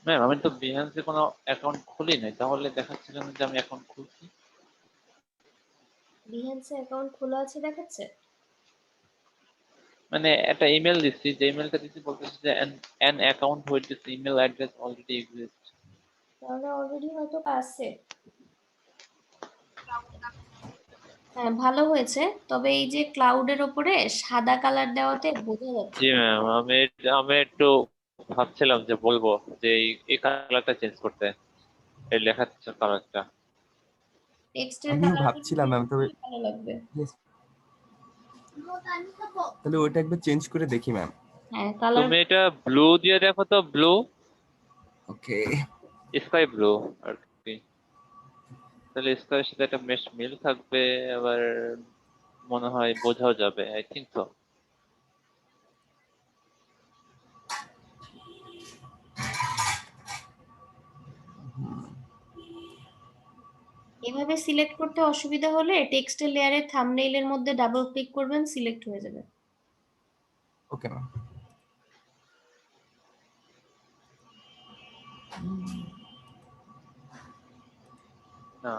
ম্যাম আমি তো বিহান্সে কোনো অ্যাকাউন্ট খুলি নাই, তাহলে দেখাচ্ছিল না যে আমি অ্যাকাউন্ট খুলছি। বিহান্সে অ্যাকাউন্ট খোলা আছে দেখাচ্ছে? মানে একটা ইমেল দিচ্ছি, যে ইমেলটা দিচ্ছি বলতেছে যে an account with this email address already exists. তাহলে অলরেডি হয়তো আছে। হ্যাঁ, ভালো হয়েছে। তবে এই যে ক্লাউডের ওপরে সাদা কালার দেওয়াতে বোঝা যাচ্ছে জি না। ম্যাম, আমি একটু ভাবছিলাম যে বলবো যে এই কালারটা চেঞ্জ করতে, এই লেখার কালারটা। টেক্সটের আমিও কালার ভাবছিলাম ম্যাম, তবে ভালো লাগবে। yes, তাহলে ওইটা একবার চেঞ্জ করে দেখি ম্যাম। হ্যাঁ, কালার তুমি এটা ব্লু দিয়ে দেখো তো, ব্লু, ওকে, স্কাই ব্লু আর কি। তাহলে স্কাইয়ের সাথে একটা মিল থাকবে, আবার মনে হয় বোঝাও যাবে, আই থিঙ্ক সো। এভাবে সিলেক্ট করতে অসুবিধা হলে টেক্সটের লেয়ারে থাম্বনেইলের মধ্যে ডাবল ক্লিক করবেন, সিলেক্ট হয়ে যাবে। Okay ma'am. না,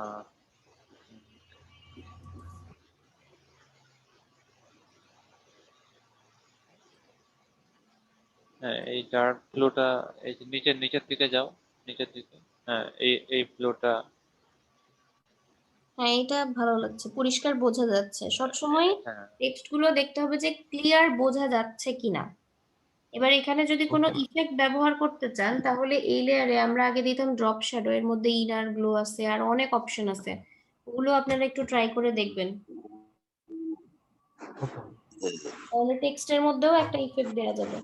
হ্যাঁ এই ডার্ক ব্লুটা, এই যে নিচের দিকে যাও, নিচের দিকে, হ্যাঁ এই ব্লুটা। হ্যাঁ, এটা ভালো লাগছে, পরিষ্কার বোঝা যাচ্ছে। সবসময় হ্যাঁ টেক্সট গুলো দেখতে হবে যে ক্লিয়ার বোঝা যাচ্ছে কিনা। এবার এখানে যদি কোনো ওকে ইফেক্ট ব্যবহার করতে চান, তাহলে এই লেয়ারে আমরা আগে দিতাম ড্রপ শ্যাডো, এর মধ্যে ইনার গ্লো আছে আর অনেক অপশন আছে, ওগুলো আপনারা একটু ট্রাই করে দেখবেন। তাহলে টেক্সটের মধ্যেও একটা ইফেক্ট দেওয়া যাবে।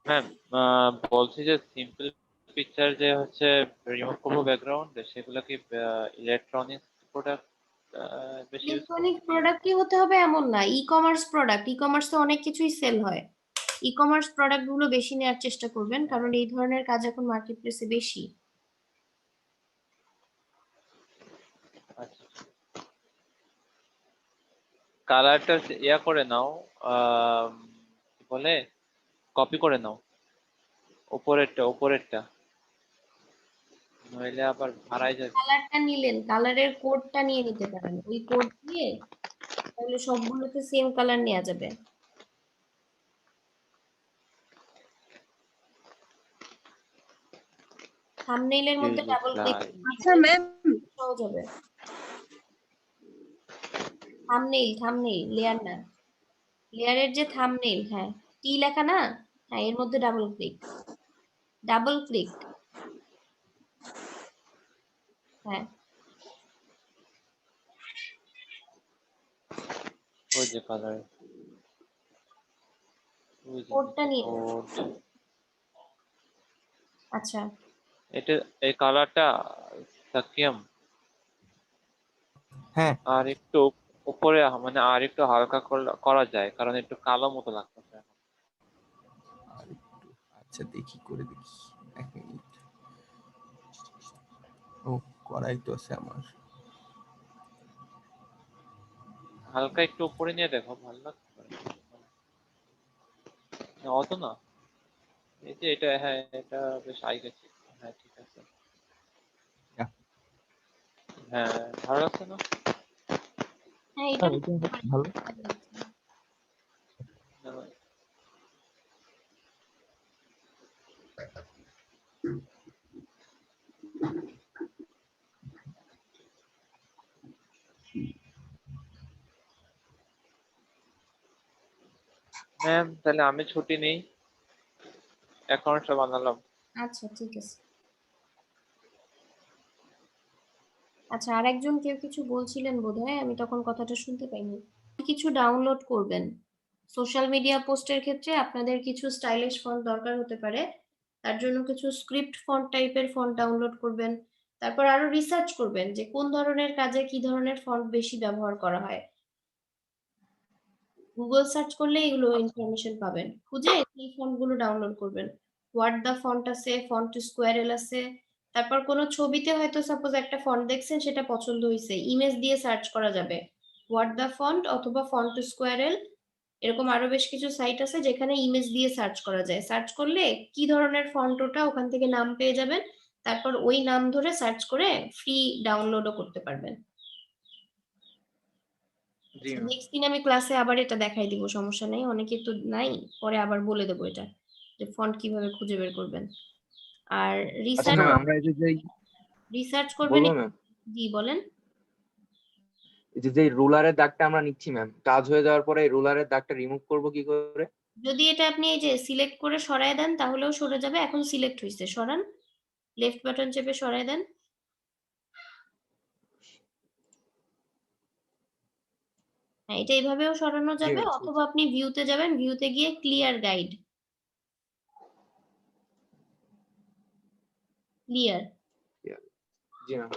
ম্যাম, বলছি যে সিম্পল পিকচার যে হচ্ছে রিমুভ করবো ব্যাকগ্রাউন্ড, সেগুলো কি ইলেকট্রনিক্স প্রোডাক্ট বেশি ইউজ করবো ইলেকট্রনিক নাকি? প্রোডাক্টই হতে হবে এমন না, ই কমার্স প্রোডাক্ট, ই কমার্সে অনেক কিছুই সেল হয়। ই কমার্স প্রোডাক্ট গুলো বেশি নেওয়ার চেষ্টা করবেন, কারণ এই ধরনের কাজ এখন মার্কেট প্লেসে বেশি। আচ্ছা, কালারটা ইয়া করে নাও, কি বলে, কপি করে নাও, উপরেরটা, নইলে আবার হারাই যাবে। কালারটা নিলেন, কালারের কোডটা নিয়ে নিতে পারেন, ওই কোড দিয়ে তাহলে সবগুলোতে সেম কালার নেওয়া যাবে। থাম্বনেইলের মধ্যে ডাবল ক্লিক আচ্ছা ম্যাম, সহজ হবে। থাম্বনেইল লেয়ার না, লেয়ারের যে থাম্বনেইল, হ্যাঁ টি লেখা না, হ্যাঁ এর মধ্যে ডাবল ক্লিক, হ্যাঁ ওই যে কালার, ওই যে কোডটা নিয়ে নেন। কোড, আচ্ছা, এটা এই কালারটা সাকিয়াম হ্যাঁ আর একটু উপরে, মানে আর একটু হালকা করা যায়, কারণ একটু কালো মতো লাগতেছে। আর একটু, আচ্ছা দেখি করে দেখি, 1 মিনিট। ও, করাই তো আছে আমার। হালকা একটু উপরে নিয়ে দেখো, ভালো লাগতে পারে। না, অত না, এই যে এটা, হ্যাঁ এটা বেশ আই গেছে, হ্যাঁ ঠিক আছে, Yeah, হ্যাঁ ভালো লাগছে না? হ্যাঁ এটা হ্যাঁ, এটা ভালো। ম্যাম তাহলে আমি ছুটি নেই, অ্যাকাউন্টটা বানালাম। আচ্ছা ঠিক আছে। আচ্ছা, আর একজন কেউ কিছু বলছিলেন বোধহয়, আমি তখন কথাটা শুনতে পাইনি। কিছু ডাউনলোড করবেন, সোশ্যাল মিডিয়া পোস্টের ক্ষেত্রে আপনাদের কিছু স্টাইলিশ ফন্ট দরকার হতে পারে, তার জন্য কিছু স্ক্রিপ্ট ফন্ট টাইপের ফন্ট ডাউনলোড করবেন। তারপর আরো রিসার্চ করবেন যে কোন ধরনের কাজে কি ধরনের ফন্ট বেশি ব্যবহার করা হয়। গুগল সার্চ করলে এগুলো ইনফরমেশন পাবেন, খুঁজে এই ফন্ট গুলো ডাউনলোড করবেন। হোয়াট দা ফন্ট আছে, ফন্ট স্কোয়ারেল আছে। তারপর কোনো ছবিতে হয়তো সাপোজ একটা ফন্ট দেখছেন, সেটা পছন্দ হয়েছে, ইমেজ দিয়ে সার্চ করা যাবে হোয়াট দা ফন্ট অথবা ফন্ট স্কোয়ারেল, এরকম আরো বেশ কিছু সাইট আছে যেখানে ইমেজ দিয়ে সার্চ করা যায়। সার্চ করলে কি ধরনের ফন্ট ওটা ওখান থেকে নাম পেয়ে যাবেন, তারপর ওই নাম ধরে সার্চ করে ফ্রি ডাউনলোডও করতে পারবেন। জি ম্যাম। নেক্সট দিন আমি ক্লাসে আবার এটা দেখাই দিব, সমস্যা নেই, অনেকে তো নাই, পরে আবার বলে দেবো এটা যে ফন্ট কিভাবে খুঁজে বের করবেন। আর আচ্ছা রিসার্চ ম্যাম, আমরা এই যে যেই রিসার্চ করবেন। বলবো ম্যাম, জি বলেন। এই যে যেই রুলারের দাগটা আমরা নিচ্ছি ম্যাম, কাজ হয়ে যাওয়ার পরে এই রুলারের দাগটা রিমুভ করব কি করে? যদি এটা আপনি এই যে সিলেক্ট করে সরায় দেন তাহলেও সরে যাবে। এখন সিলেক্ট হয়েছে, সরান, লেফট বাটন চেপে সরায় দেন। হ্যাঁ, এটা এইভাবেও সরানো জি যাবে, ম্যাম। অথবা আপনি ভিউতে যাবেন, ভিউতে গিয়ে ক্লিয়ার গাইড, ক্লিয়ার জি ম্যাম।